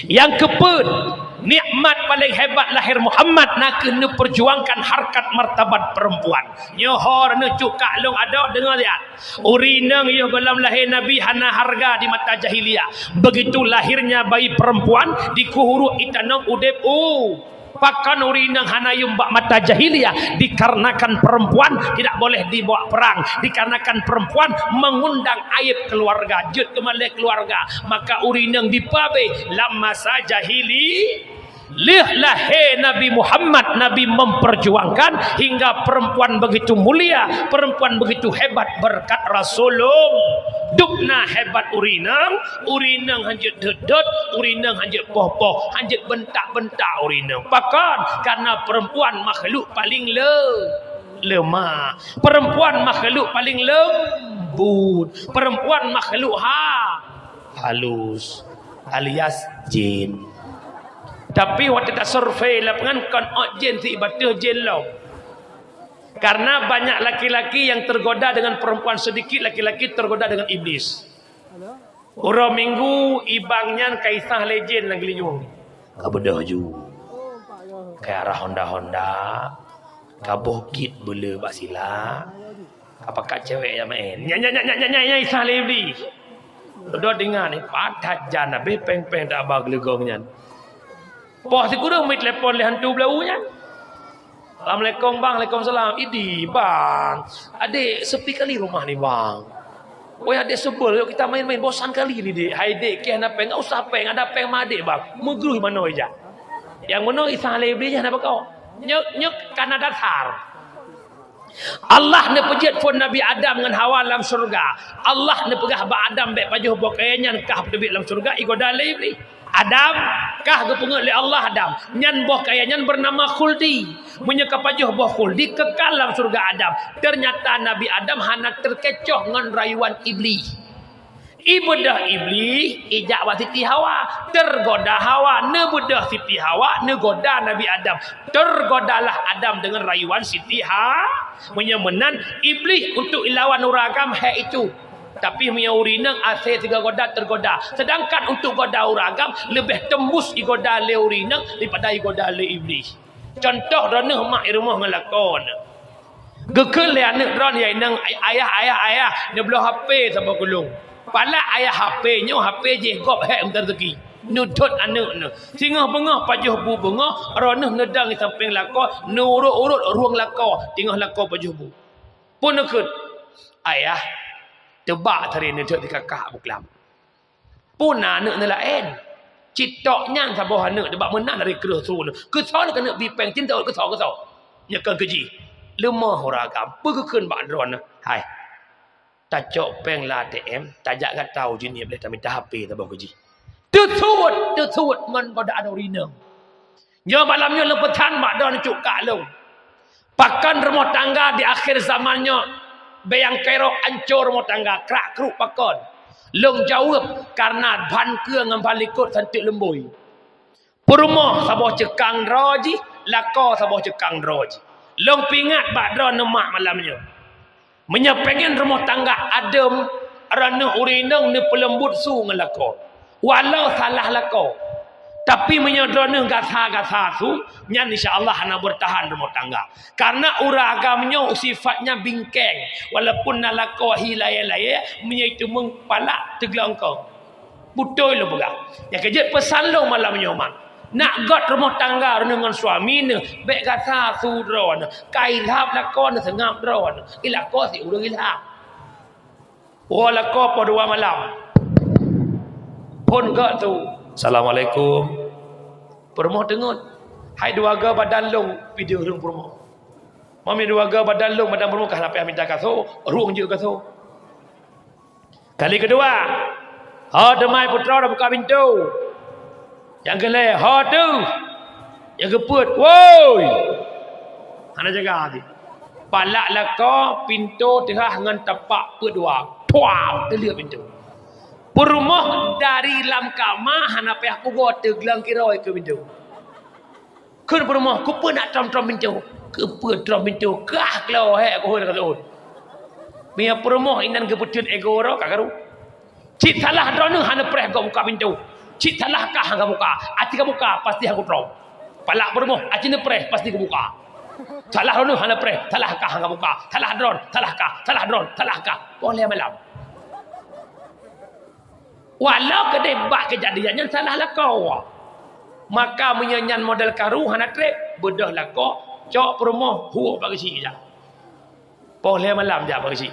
Yang keput, nikmat paling hebat lahir Muhammad nak kena perjuangkan harkat martabat perempuan. Nyohor ne cukak long ada dengar lihat. Urinang yo dalam lahir Nabi hana harga di mata jahiliyah. Begitu lahirnya bayi perempuan dikuhuru itanang udep pakan urinang hanayum bak mata jahiliyah dikarenakan perempuan tidak boleh dibawa perang, dikarenakan perempuan mengundang aib keluarga, jut kemale keluarga, maka urinang dipabe lam masa jahili lahir Nabi Muhammad. Nabi memperjuangkan hingga perempuan begitu mulia, perempuan begitu hebat berkat Rasulullah. Dukna hebat urinang hanjut dedot, urinang hanjut poh-poh, hanjut bentak-bentak urinang. Bahkan karena perempuan makhluk paling lemah, perempuan makhluk paling lembut, perempuan makhluk halus alias jin. Tapi waktu tak survei lapangan kan jin si ibadah jin lo. Karena banyak laki-laki yang tergoda dengan perempuan, sedikit laki-laki tergoda dengan iblis. Urang minggu ibangnya kaisah legend lagi linyung. Kabedah ju. Kayak arah Honda. Kabokit bela basila. Apakah cewek yang main? Nyai isah lebih. Udah dengar ni padat jana be peng-peng tak abang legongnya. Poh si kurang mai telepon le hantu belaunya. Assalamualaikum bang, waalaikumsalam. Idi bang, adik sepi kali rumah ni bang. Oh adik sebel, yuk kita main-main, bosan kali ni dik. Hai dik, kian apa? Enggak usah peng, ada peng madik bang. Megruh mana aja. Yang mana isah lebih je apa kau? Nyuk karena dasar. Allah ne pejat pun Nabi Adam dengan Hawa dalam surga. Allah ne pegah ba Adam baik pajuh bokainya kah tebik dalam surga iko dalai beli. Adam kah gepungut oleh Allah Adam nyan boh kaya nyan bernama Khuldi menyeka pajuh boh Khuldi kekal dalam surga Adam. Ternyata Nabi Adam hana terkecoh dengan rayuan iblis. Ibadah iblis ijak wa Siti Hawa, tergoda Hawa, nebedah Siti Hawa, negoda Nabi Adam. Tergodalah Adam dengan rayuan Siti Hawa, menyemenan iblis untuk ilawan uragam itu. Tapi punya urinang asal tiga goda tergoda. Sedangkan untuk goda uragam lebih tembus igoda le urinang daripada igoda le iblis. Contoh dana mak rumah ngelakon. Gekel le anak ron ya nang ayah dia belah HP sampai kulung. Pala ayah HP nya HP je gop hek entar teki. Nudut anak ne. Singah bengah pajuh bu bengah ronah nedang samping lako, nurut-urut ruang lako, tengah lako pajuh bu. Pun nekut ayah tebak tadi ni dek kakak buklam. Puna anak ni lain. Citoknya sabuh anak debak menang dari kerah suruh. Kesal kena bipeng cinta kesal. Nyekan keji. Lemah ragam. Pergekeun bak drone. Hai. Tajok peng la ATM, tajak kat tahu jenis boleh tak minta HP sabuh keji. Tersut man pada ada urinang. Nya malamnya lepetan bak don cukak long. Pakan rumah tangga di akhir zamannya bayang kerok ancur rumah tangga kerak keruk pakon long jawab karena ban ke dengan balikut santik lembui perumah sabuh cekang roji lako sabuh cekang roji long pingat bakdra nemak malamnya menyepengen rumah tangga adem rana urinang ni pelembut su ngelako walau salah lako tapi menyodrona gasa-gasa su nyan insyaallah hana bertahan rumah tangga karena uragamnya sifatnya bingkeng walaupun nalako hilaya-laya menyaitu mengpalak teglang kau betul lo pegah yang kejut pesan lo malamnya mak nak got rumah tangga dengan suami ne baik gasa su drone kailhap lako ne sengap drone ilako si urang ilhap walako pada malam pun gak tu. Assalamualaikum. Permoh dengut. Hai dua ga badan long video rung permoh. Mami dua ga badan long badan permoh kah sampai minta kaso, rung je kaso. Kali kedua. Ha demai putra dah buka pintu. Yang kelih, ha tu. Yang keput, woi. Ana jaga hati. Palak laka pintu tengah dengan tapak kedua. Puau terlihat pintu. Perumah dari lam kamar hana payah pugo teglang kiroi ke pintu. Kun perumah ku pun nak tram pintu. Ke pe tram pintu kah klau he ko dekat on. Mia perumah inan ke putun ego ro kakaru. Cik salah drone hana payah go buka pintu. Cik talahkah hang buka? Ati buka pasti hang drop. Palak bermoh, ati ne preh pasti buka. Salah rono hang preh, talahkah hang buka? Talah drone, talahkah. Boleh malam. Walau kedebak kejadiannya salahlah kau. Maka menyanyian model karu hang trek, bedahlah kau, cok bermoh, huok bagi si je. Boleh malam je bagi si.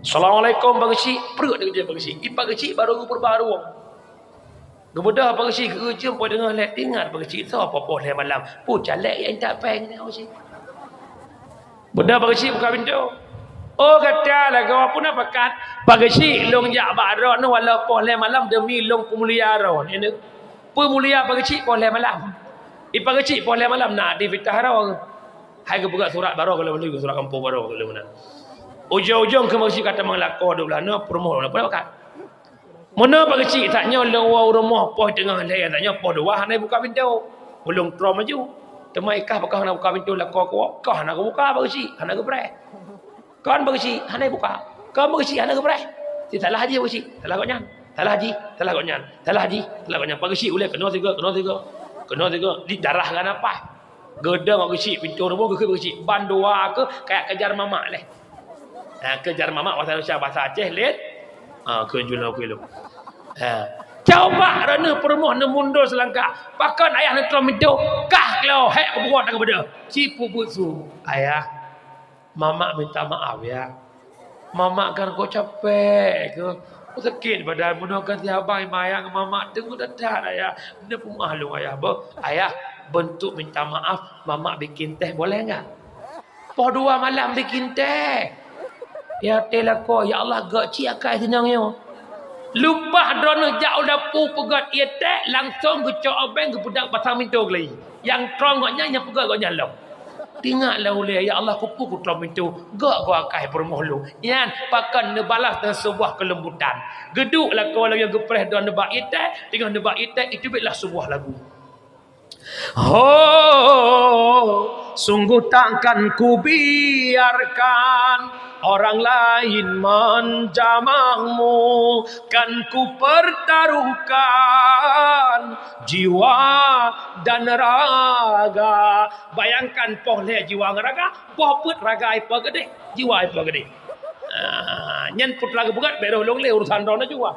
Assalamualaikum bagi si, perut dia kerja bagi si. Ipag si baru baru. Gemudah bagi si kerja pun dengar let ingat bagi si tu apa boleh malam. Pu calek yang tak peng ni bagi si. Budak bagi si buka pintu. Oh kata lah kau pun apa kat bagi si long jak barak no wala boleh malam demi long pemulia ro ni. Pemulia bagi si boleh malam. Ipag si boleh malam nak di fitah ro. Hai ke buka surat baru kalau boleh surat kampung baru kalau mana. Ujung-ujung ke masjid kata mengelakor dua belah. Nak perumah. Nak pakat. Mana pak kecil taknya lewat rumah poh tengah layan taknya poh dua. Hanai buka pintu. Belum terus maju. Temai kah bakal nak buka pintu lakor kau. Kah nak buka pak kecil. Hanai ke berai. Kan pak kecil. Hanai buka. Kau pak kecil. Hanai ke berai. Salah haji pak kecil. Salah kau nyan. Salah haji. Salah kau nyan. Salah haji. Salah kau nyan. Pak kecil boleh kena tiga. Kena tiga. Di darah kan apa. Gedang pak kecil. Pintu rumah ke pak kecil. Ban dua ke. Kayak kejar mamak leh. Kejar mamak bahasa Aceh let kejulah kilo. Coba rana permoh ne mundur selangkah. Pakan ayah ne trom itu kah kalau hek buat nak benda. Cipu busu. Ayah, mamak minta maaf ya. Mamak kan kau capek ke. Kau sakit badan mudah kan abang mayang mamak tengok dadah ayah. Benda pun mahlum ayah. Ayah bentuk minta maaf mamak bikin teh boleh enggak? Poh 2 malam bikin teh. Ya telah ko ya Allah gak ci akai senangnya. Lupa drone jauh dapur pegat ia tak langsung ke cok abang ke budak pasang pintu lagi. Yang trongnya nya pegat gak nyalong. Tingaklah oleh ya Allah kupu ku trong pintu gak gua akai permoh lu. Yan pakan ne balas dengan sebuah kelembutan. Geduklah kau lagi gepreh drone nebak itek dengan nebak itek itu baiklah sebuah lagu. Oh, sungguh takkan ku biarkan orang lain menjamahmu, kan ku pertaruhkan jiwa dan raga. Bayangkan poh le jiwa dan raga, poh put raga apa gede, jiwa apa gede. Nyen put lagu bukan beroh long le urusan dona juga.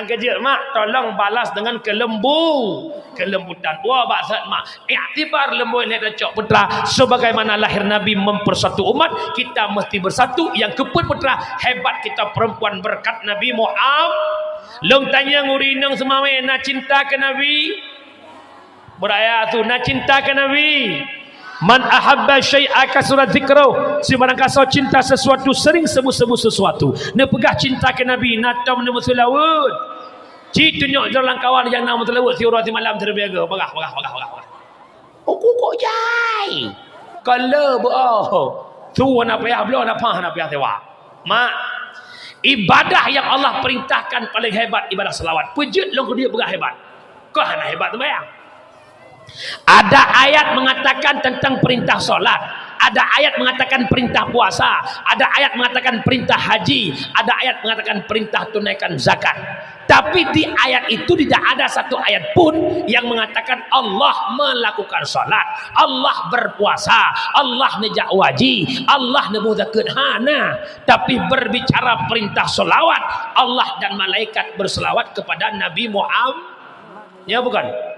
Kejir mak tolong balas dengan kelembutan. Wah bahasa mak iktibar lembu ini dan cok putra sebagaimana lahir Nabi mempersatu umat, kita mesti bersatu. Yang keput putra hebat kita perempuan berkat Nabi Muhammad. Long tanya ngurinang semame nak cinta ke Nabi. Beraya tu nak cinta ke Nabi. Man ahabba syai'a kasurat zikruh. Siapa kasau cinta sesuatu sering sebut-sebut sesuatu. Ne pegah cinta ke Nabi, natam ne musulawud. Ci tunjuk jalan kawan yang nama musulawud si urati malam terbiaga. Pegah. Aku kok jai. Kalau tu nak payah belum nak payah tewa. Mak ibadah yang Allah perintahkan paling hebat ibadah selawat. Pejut long dia pegah hebat. Kau hana hebat tu bayang. Ada ayat mengatakan tentang perintah solat, ada ayat mengatakan perintah puasa, ada ayat mengatakan perintah haji, ada ayat mengatakan perintah tunaikan zakat. Tapi di ayat itu tidak ada satu ayat pun yang mengatakan Allah melakukan solat, Allah berpuasa, Allah nejak wajib, Allah nebuh zakat. Tapi berbicara perintah solawat, Allah dan malaikat berselawat kepada Nabi Muhammad. Ya bukan?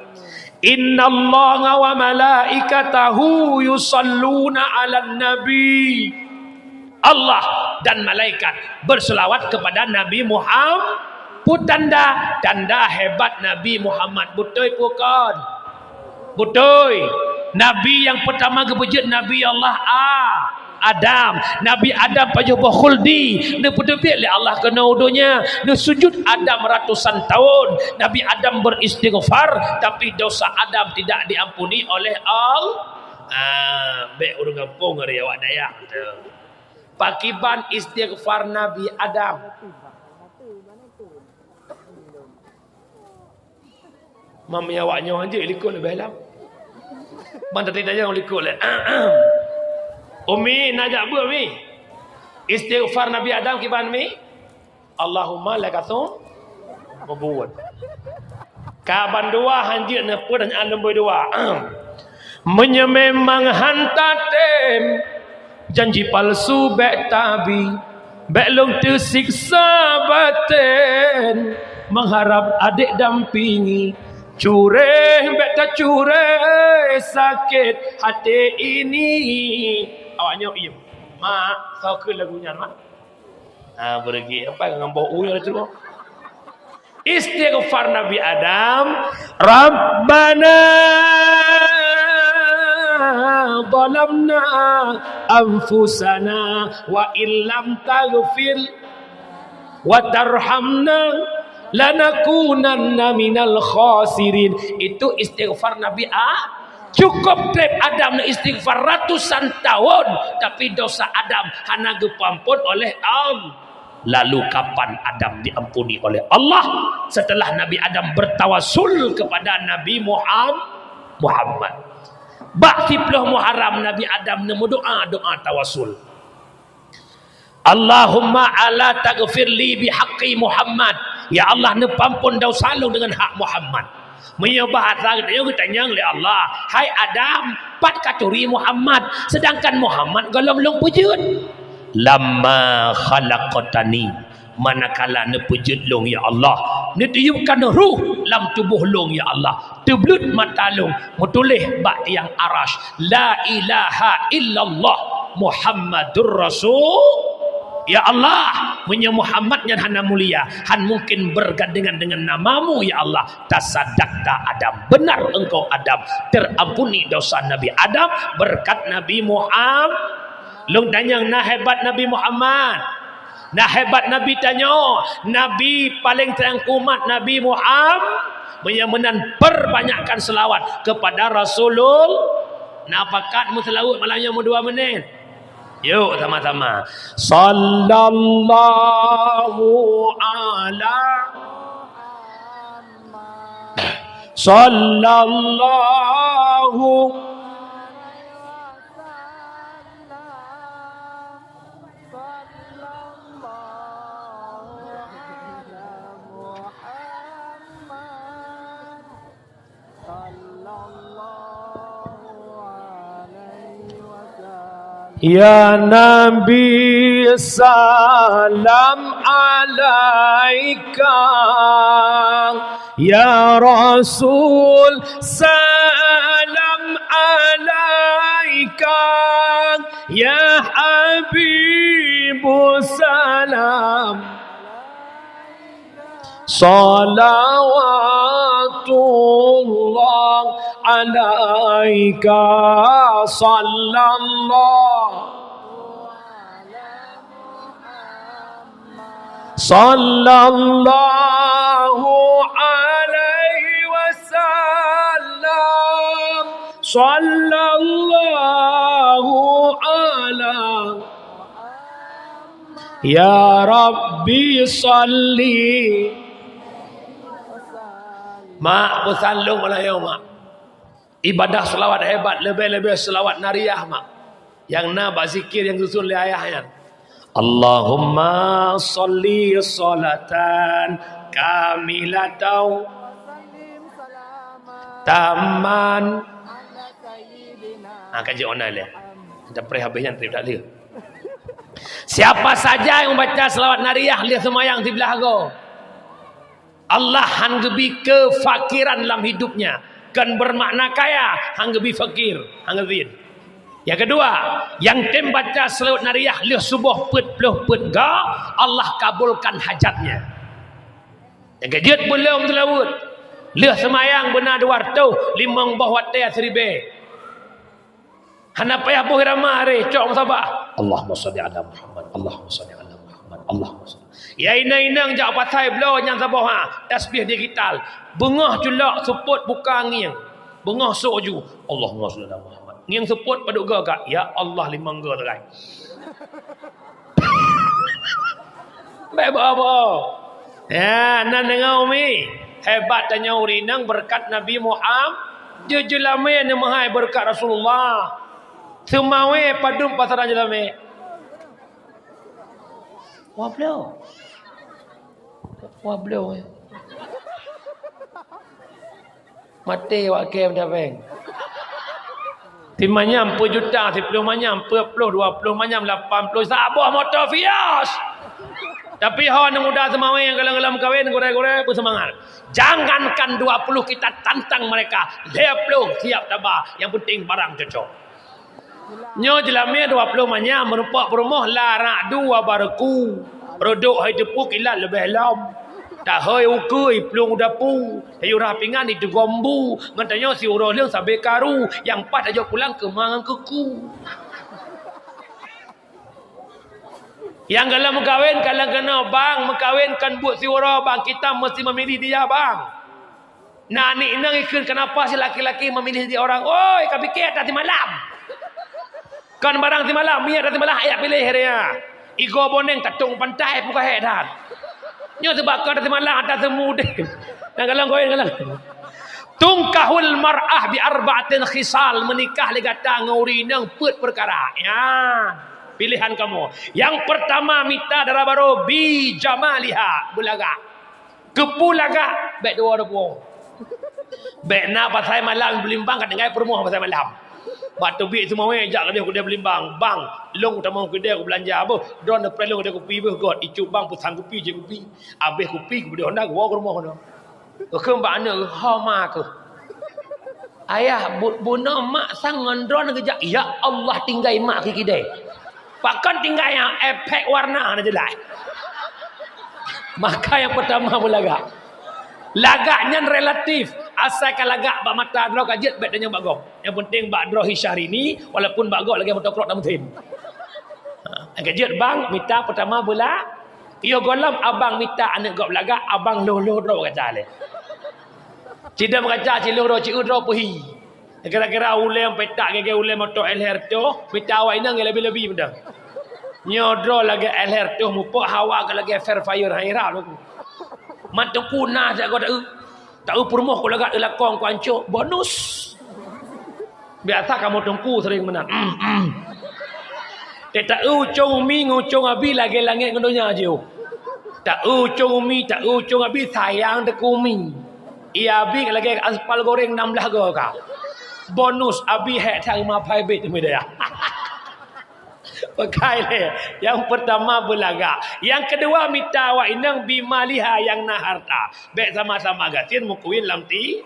Inna Allah wa malaikatahu yusalluna ala nabi. Allah dan malaikat berselawat kepada Nabi Muhammad. Putanda tanda hebat Nabi Muhammad. Betul bukan? Betul. Nabi yang pertama kebujut Nabi Allah Adam. Nabi Adam pajuh khuldi. Dia pedebik oleh Allah kena udunya. Dia sujud Adam ratusan tahun. Nabi Adam beristighfar, tapi dosa Adam tidak diampuni oleh Allah. Baik urang kampung hari awak Dayak. Pakiban istighfar Nabi Adam. Mami awaknya aja likut lebih dalam. Bang tadi tanya orang likut le. Umi nak jak apa Umi? Istighfar Nabi Adam kiban Mi? Allahumma lakatum berbuat. Kaban dua hanjir ne pun dan alam berdua. Menyememang hantatem janji palsu bek tabi belum tersiksa batin mengharap adik dampingi cureh bek tak cureh sakit hati ini. Awaknya iya mak tahu ke lagunya mak pergi apa dengan bau yang itu istighfar Nabi Adam. Rabbana zalamna anfusana wa illam taghfir wa tarhamna lanakunanna minal khasirin. Itu istighfar Nabi cukup trip Adam istighfar ratusan tahun tapi dosa Adam hana gepampun oleh Allah. Lalu kapan Adam diampuni oleh Allah? Setelah Nabi Adam bertawasul kepada Nabi Muhammad. Bak 10 Muharram Nabi Adam nemu doa tawasul. Allahumma ala taghfirli bihaqqi Muhammad. Ya Allah ne pampun dosa lu dengan hak Muhammad. Menyembah dia tanya oleh Allah, hai Adam, pat katuri Muhammad, sedangkan Muhammad golong long pujud. Lama khalaqatani, manakala ne pujud long ya Allah, ne tiupkan ruh lam tubuh long ya Allah, teblut mata long, mutulih bak yang arash, la ilaha illallah Muhammadur Rasul. Ya Allah, punya Muhammad yang hana mulia, han mungkin bergandengan dengan namamu ya Allah. Tasadakta Adam, benar engkau Adam, terampuni dosa Nabi Adam berkat Nabi Muhammad. Long tanya nah hebat Nabi Muhammad, nah hebat Nabi tanya, Nabi paling terang umat Nabi Muhammad menyamanan perbanyakkan selawat kepada Rasulullah. Nah pakat mu selawat malamnya mu 2 menit. Yuk sama-sama. Sallallahu ala Sallallahu Ya Nabi salam alaika, Ya Rasul salam alaika, Ya Habibu salam salawatullah alaika sallallahu alaihi wasallam sallallahu ala ya Rabbi salli. Mak bersalung malah ya mak. Ibadah selawat hebat, lebih-lebih selawat nariyah mak. Yang nak zikir yang susun oleh ayahnya. Allahumma salli salatan kamilatan taman. Kaji online ya. Ada habisnya trip tak dia. Siapa saja yang membaca selawat nariyah lihat semayang di belakang. Allah hanggebi kefakiran dalam hidupnya, kan bermakna kaya, hanggebi fakir, hanggebin. Yang kedua, yang tem baca selawat nariyah lihat subuh put ga, Allah kabulkan hajatnya. Yang kejut belum selawat, lihat semayang benar 200, 5 bawah teh 1000. Hana payah boh ramah re, cok musabah. Allahumma shalli ala Muhammad, Allahumma shalli ala Muhammad, Allahumma shalli. Ya inang jak patai belau yang sabah ha, tasbih digital. Bengah julak seput buka ngiang. Bengah soju. Allahumma shalli ala Muhammad. Ngiang seput paduk gagak. Ya Allah 5 ga terai. Baik apa? Ya, nan dengar umi. Hebat tanya urinang berkat Nabi Muhammad. Dia jelame yang mahai berkat Rasulullah. Semawe padum pasaran jelame. Wah beliau. Mati wak kem dah bang. Timanyam 10 juta, 10 manyam, 40, 20 manyam, 80 sabah motor Vios. Tapi hon yang muda semua yang gelam-gelam kahwin gore-gore pun semangat. Jangankan 20 kita tantang mereka. 20 siap tabah. Yang penting barang cocok. Nyo jelamnya 20 manyam merupak perumah larak 2 baraku. Produk hai tepu kilat lebih lam. Tak hai ukui pelung dapu. Hayu rapingan itu gombu. Ngantanya si urah leung sampai karu. Yang pas aja pulang ke mangan keku. Yang kalau mengkawin kalau kena bang mengkawinkan buat si orang bang kita mesti memilih dia bang. Nah ni nang ikut kenapa si laki-laki memilih dia orang? Oi kau fikir tadi malam. Kan barang di malam mia tadi malam ayat pilih dia. Igo boneng tatung pantai buka hedan. Nyo sebab kau tadi malam ada temu deh. Nang kalau kawin kalau. Tungkahul mar'ah bi arba'atin khisal menikah legata ngauri nang put perkara. Ya. Pilihan kamu. Yang pertama mita darah baru bi jamaliha bulaga. Kepulaga baik dua dua. Baik nak pasal malam belimbang kat dengan permuah pasal malam. Batu bi semua we jak dia dia belimbang. Bang, long utama ke dia aku belanja apa? Don depan long dia kopi be god. Icu bang pusang kopi je kopi. Habis kopi ke dia hendak ke rumah kono. Ke mbak ana ha ma ke. Ayah buna mak sang ngondron kejak. Ya Allah tinggal mak ke kidai. Pakan tinggal yang efek warna na jelas. Maka yang pertama belaga. Lagaknya relatif. Asalkan lagak bak mata draw kajet bet dengan bak gok. Yang penting bak draw hisyar ini walaupun bak gok lagi motor krok dalam tim. Kajet bang minta pertama bola. Iyo golam abang minta anak gok belaga abang lolo draw kata le. Tidak mengaca cilung draw ciu draw puhi. Kira-kira ulem petak gege ulem motor LR tu minta awak inang lebih-lebih benda. Nyodro lagi LR tu mupuk hawa ke lagi fair fire haira lu. Mantu punah jak kau tak permoh kau lagi lakong kau ancuk bonus. Biasa kamu tungku sering menang. Tak ucung mi ngucung abi lagi langit ngendonya je. Tak ucung mi tak ucung abi sayang tekumi. Ia abi lagi aspal goreng 16 go kau. Bonus abi hek tang ma pai bet mi dia. Pakai le. Yang pertama belaga. Yang kedua minta wa inang bimaliha yang na harta. Bek sama-sama gatin mukuin lamti.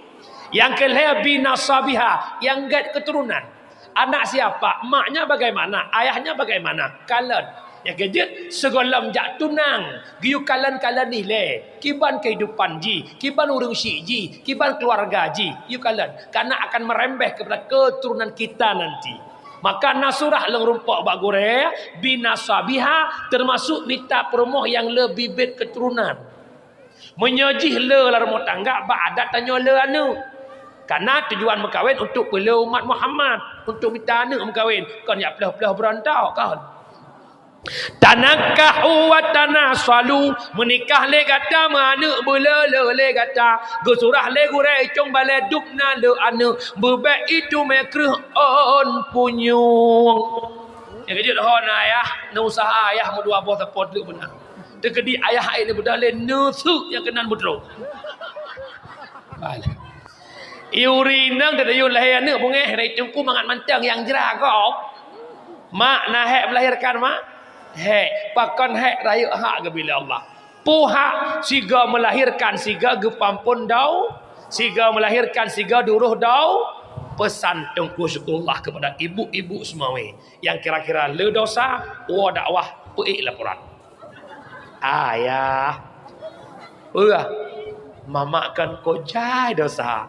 Yang kelih binasabiha yang gad keturunan. Anak siapa? Maknya bagaimana? Ayahnya bagaimana? Kalen. Yang kejut segolam jak tunang. Giu kalan-kalan ni le. Kiban kehidupan ji, kiban urang syik ji, kiban keluarga ji. You kalan. Karena akan merembeh kepada keturunan kita nanti. Maka nasurah leng rumpok bak gore binasabiha termasuk minta permoh yang lebih bet keturunan. Menyojih le la rumah tangga bak adat tanya le anu. Karena tujuan berkahwin untuk bela umat Muhammad, untuk minta anak berkahwin. Kan ya pelah-pelah berantau kan. Tanakahu wa tanasalu menikah le kata mana bela le kata gesurah le gurai cong bale dukna le anu bebek itu mekreh on punyung ya kejut hon ayah no usaha ayah mu dua bos support le benar dekedi ayah ai le bedah le nusu yang kenan budro bale iuri nang de yun lahir anak bungeh rai cungku mangat mantang yang jerah kau mak nah hek melahirkan mak hek pakan hek rayu hak ke bila Allah puha siga melahirkan siga gepampun dau siga melahirkan siga duruh dau pesan tengku syukurlah kepada ibu-ibu semua yang kira-kira le dosa wa dakwah puik laporan ayah mama kan ko jai dosa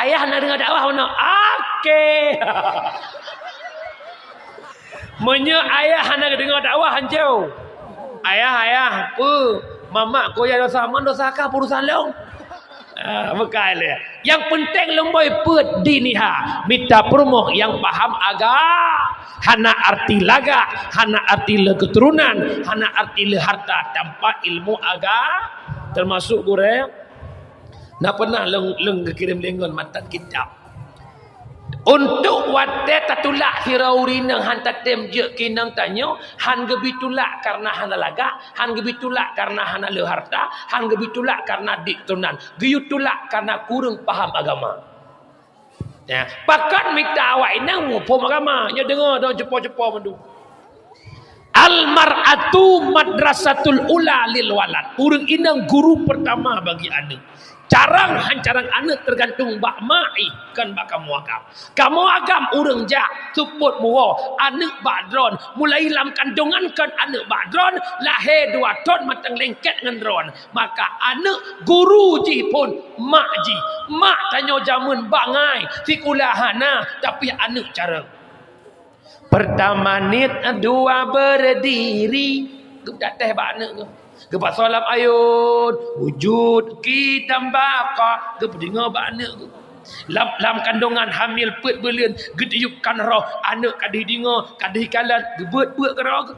ayah nak dengar dakwah mana okey Menye ayah hendak dengar dakwah hancau. Ayah, apa? Mama kau yang dosa, mana dosa kah urusan long? Bukan le. Yang penting lemboi put diniha. Minta permoh yang paham agama. Hana arti laga, hana arti le keturunan, hana arti le harta tanpa ilmu agama. Termasuk gure. Nak pernah leng kirim lengon matan kitab. Untuk wate tatulak hiraurina han tatem je kinang tanyo han gebitulak karena han laga, han gebitulak karena han le harta, han gebitulak karena diktunan, geyutulak karena kurang paham agama. Ya, pakat minta awak inang mu pom agama, nya dengar dah cepo-cepo mendu. Al mar'atu madrasatul ula lil walad. Urang inang guru pertama bagi anak. Carang hancarang anak tergantung bak mai kan bak kamu agam. Kamu agam urang ja support muo anak bak dron mulai lam kandungan kan anak bak dron lahir 2 ton matang lengket ngan dron. Maka anak guru ji pun mak ji. Mak tanyo jamun bangai fikulahana tapi anak carang. Pertama nit dua berdiri. Gep teh bak anak tu. Gepak salam ayun wujud kita baka gep dengar bak anak tu. Lam kandungan hamil pet belian gedeyukan roh anak kadih dengar kadih kalan gebet buat ke roh.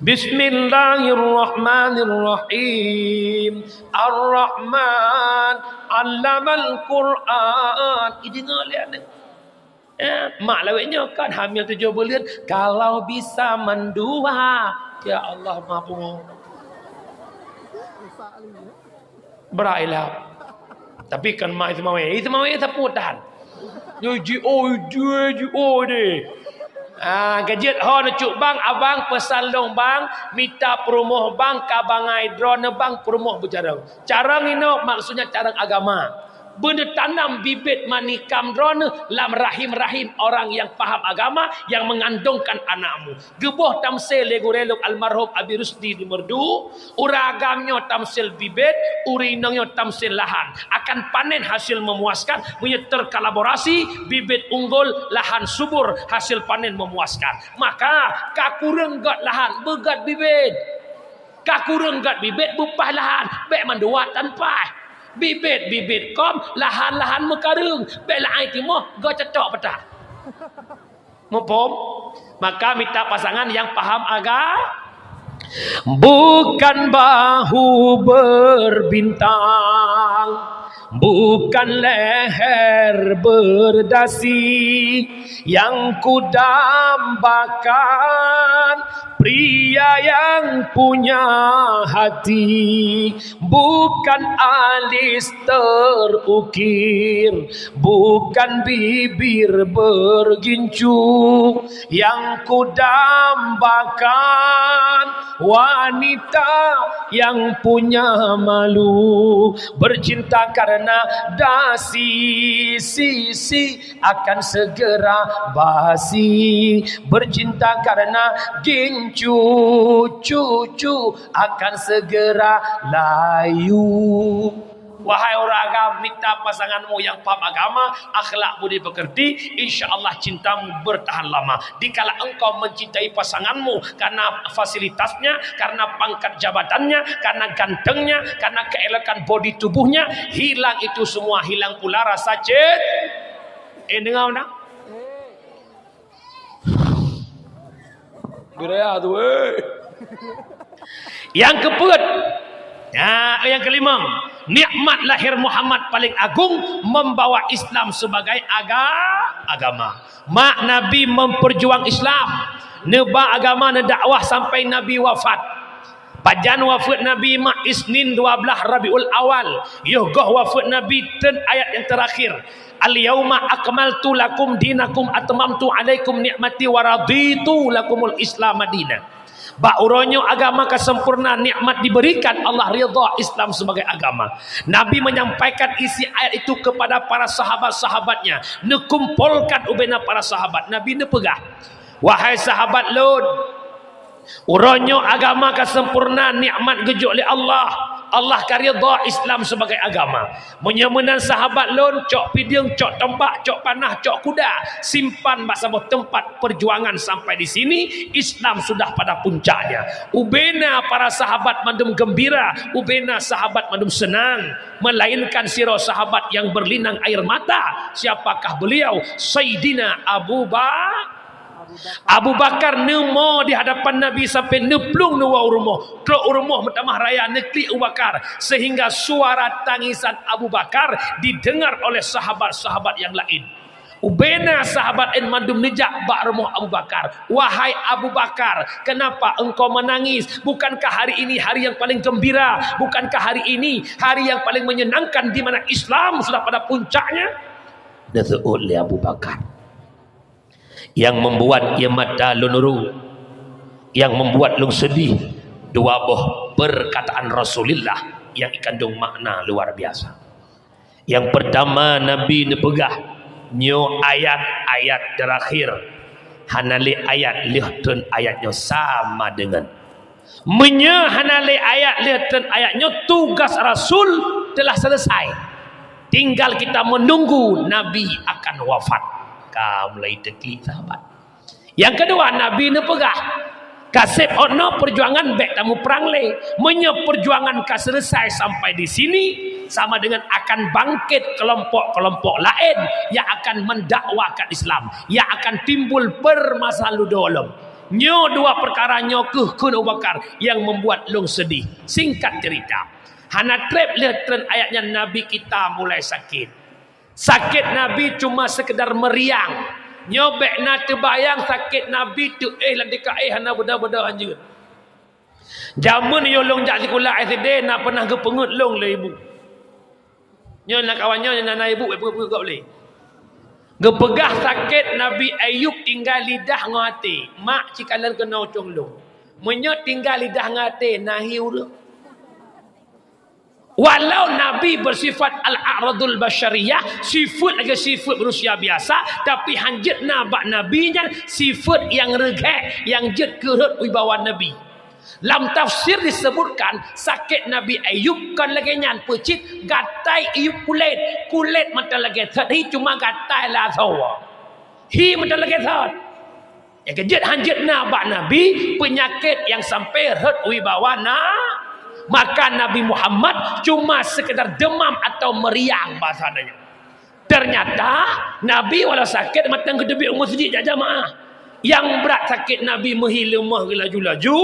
Bismillahirrahmanirrahim. Ar-Rahman 'allamal Quran. Dengar lihat anak. Mak lawaknya kan hamil 7 bulan kalau bisa mendua ya Allah mampu berailah tapi kan mak itu mau tak tahan ji deh gajet ho na cuk bang abang pesan long bang minta promoh bang kabangai drone bang promoh berjarang carang ino maksudnya carang agama. Benda tanam bibit manikam drone lam rahim-rahim orang yang paham agama yang mengandungkan anakmu. Gebuh tamsil legureluk almarhum Abi Rusdi di Merdu, uragamnya tamsil bibit, urinangnya tamsil lahan. Akan panen hasil memuaskan, punya terkolaborasi bibit unggul, lahan subur, hasil panen memuaskan. Maka kakurang gat lahan, begat bibit. Kakurang gat bibit, bupah lahan, bek menduat tanpa. Bibit kom lahan-lahan mekarung bela ai timah go cetok petah mopom maka minta pasangan yang paham agama bukan bahu berbintang bukan leher berdasi yang kudambakan pria yang punya hati bukan alis terukir bukan bibir bergincu yang kudambakan wanita yang punya malu bercinta karena dasi sisi akan segera basi bercinta karena gincu cucu akan segera layu. Wahai orang agama, minta pasanganmu yang paham agama, akhlak budi pekerti, insya-Allah cintamu bertahan lama. Dikala engkau mencintai pasanganmu karena fasilitasnya, karena pangkat jabatannya, karena gantengnya, karena keelekan bodi tubuhnya, hilang itu semua, hilang pula rasa dengar nak? Beraya tu Yang keempat, yang kelima, nikmat lahir Muhammad paling agung membawa Islam sebagai agama. Mak Nabi memperjuang Islam, neba agama ne dakwah sampai Nabi wafat. Pajan wafat Nabi mak Isnin 12 Rabiul Awal. Yogoh wafat Nabi ten ayat yang terakhir. Al-yauma akmaltu lakum dinakum atmamtu alaikum ni'mati wa raditu lakumul Islam madinah. Bauronyo agama kesempurnaan nikmat diberikan Allah ridha Islam sebagai agama. Nabi menyampaikan isi ayat itu kepada para sahabat-sahabatnya. Nekumpulkan ubena para sahabat. Nabi nepegah. Wahai sahabat Lut, uronyo agama kesempurnaan nikmat gejuk oleh Allah. Allah karidha Islam sebagai agama. Menyemenan sahabat lon cok pidiung, cok tempat, cok panah, cok kuda, simpan bahasa tempat perjuangan sampai di sini Islam sudah pada puncaknya. Ubena para sahabat mandum gembira, ubena sahabat mandum senang, melainkan siro sahabat yang berlinang air mata. Siapakah beliau? Sayyidina Abu Bakar nemo di hadapan Nabi sampai neplung nuwa urmoh. Truk urmoh metamah raya nekli Abu Bakar sehingga suara tangisan Abu Bakar didengar oleh sahabat-sahabat yang lain. Ubena sahabat in mandum nejak bak rumah Abu Bakar. Wahai Abu Bakar, kenapa engkau menangis? Bukankah hari ini hari yang paling gembira? Bukankah hari ini hari yang paling menyenangkan di mana Islam sudah pada puncaknya? Data'ud oleh Abu Bakar. Yang membuat ia mata lunuru, yang membuat lung sedih, dua buah perkataan Rasulullah yang kandung makna luar biasa. Yang pertama, Nabi nepegah nyo ayat-ayat terakhir hanali ayat lihatun ayatnya sama dengan menye hanali ayat lihatun ayatnya tugas Rasul telah selesai, tinggal kita menunggu Nabi akan wafat. Mulai teki sahabat. Yang kedua, Nabi nepegah kasih ono perjuangan baik tamu perang le menye perjuangan ka selesai sampai di sini sama dengan akan bangkit kelompok-kelompok lain yang akan mendakwakan Islam, yang akan timbul permasalahan dolom. Nyo dua perkara nyo kun Abu Bakar yang membuat long sedih. Singkat cerita, hana trep lihat ayatnya Nabi kita mulai sakit. Sakit Nabi cuma sekedar meriang. Nyobek na terbayang sakit Nabi tu landika hana benda-benda anjir. Jamun yo long jak sekolah SD nak pernah ke pengut long le ibu. Nyo nak kawannya nak ibu pegah boleh. Gepegah sakit Nabi Ayub tinggal lidah ngati. Mak cikalan kena ucung long. Menyo tinggal lidah ngati nahi urang. Walau Nabi bersifat al-a'radul basyariyah, sifat lagi sifat manusia biasa, tapi hanjit nabak Nabinya sifat yang regek, yang jet kerut wibawa Nabi. Dalam tafsir disebutkan sakit Nabi Ayub kan lagi nyan pecit gatai Ayub kulit mata lagi thad hi cuma gatai lah sawa. Hi mata lagi thad. Yang kejut hanjit nabak Nabi penyakit yang sampai hurt wibawa maka Nabi Muhammad cuma sekedar demam atau meriang bahasanya. Ternyata Nabi walau sakit matang kedebik masjid jamaah. Yang berat sakit Nabi menghilemah laju-laju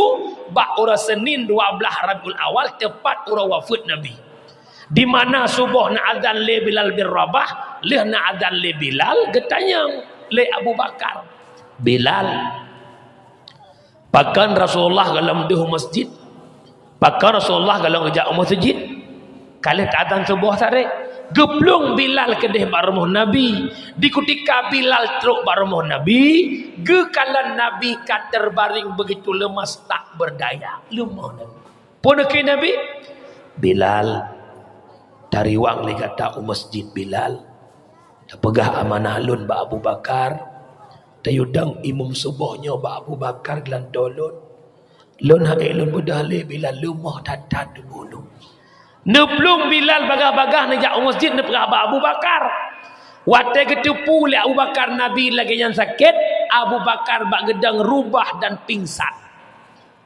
bak ura Senin 12 Rabiul Awal tepat ura wafat Nabi. Di mana subuh na azan le Bilal bin Rabah, leh na azan le Bilal getanyang le Abu Bakar. Bilal pakan Rasulullah dalam duh masjid. Pakai Rasulullah kalau ngejak masjid kali keadaan sebuah tarik geplung Bilal kedih barumuh Nabi di ketika Bilal teruk barumuh Nabi gekalan Nabi terbaring begitu lemas tak berdaya lemah Nabi pun ke Nabi Bilal dari wang li kata masjid Bilal dah pegah amanah lun ba Abu Bakar tayudang imam subuhnya ba Abu Bakar gelan dolon lun hae lun budale Bilal lumah dadat dulu. Neblung Bilal bagah-bagah nejak masjid nepegah Abu Bakar. Wate ketupu le Abu Bakar Nabi lagi yang sakit, Abu Bakar bak gedang rubah dan pingsan.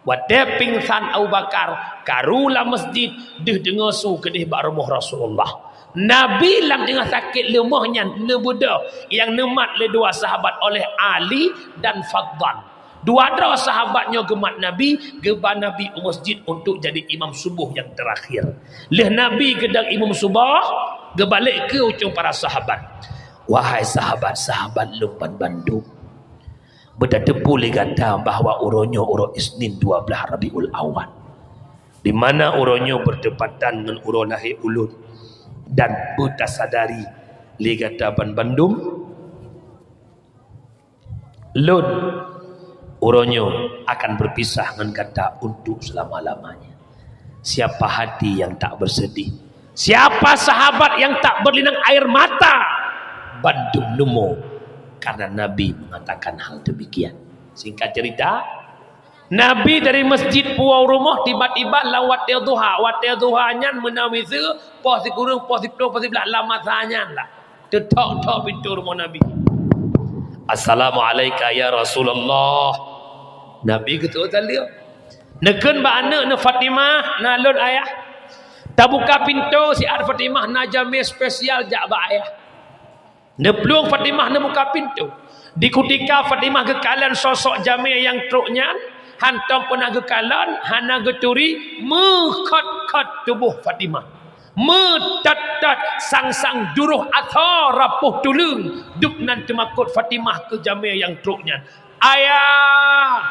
Wate pingsan Abu Bakar karula masjid deh dengar su kedih bak rumah Rasulullah. Nabi lam tengah sakit lemahnya nebuda yang nemat le dua sahabat oleh Ali dan Faddal. Dua-dua sahabatnya gemat Nabi, gebah Nabi masjid untuk jadi imam subuh yang terakhir. Leh Nabi gedang imam subuh, gebalik ke ujung para sahabat. Wahai sahabat-sahabat lumpan Bandung, berdebu le kata bahawa uronyo uro Isnin 12 Rabiul Awal. Di mana uronyo berdepatan dengan uro lahir ulun dan buta sadari le kata Bandung. Lun uronyo akan berpisah dengan kata untuk selama-lamanya. Siapa hati yang tak bersedih? Siapa sahabat yang tak berlinang air mata? Bandung lumo karena Nabi mengatakan hal demikian. Singkat cerita, Nabi dari masjid puau rumah tiba-tiba lawat duha. Wat duha nyan menawi se pos kurung pos belah lama sanyan lah. Tetok-tok pintu rumah Nabi. Assalamualaikum ya Rasulullah. Nabi ketua talia. Neken ba anak na Fatimah na lon ayah. Tak buka pintu si Ar Fatimah na jamil spesial jak ba ayah. Neplung Fatimah na buka pintu. Di ketika Fatimah kekalan sosok jamil yang truknya, hantam pernah kekalan hana geturi mengkat-kat tubuh Fatimah. Metat-tat sang-sang duruh athar rapuh tulung duk nan temakut Fatimah ke jamil yang truknya. Ayah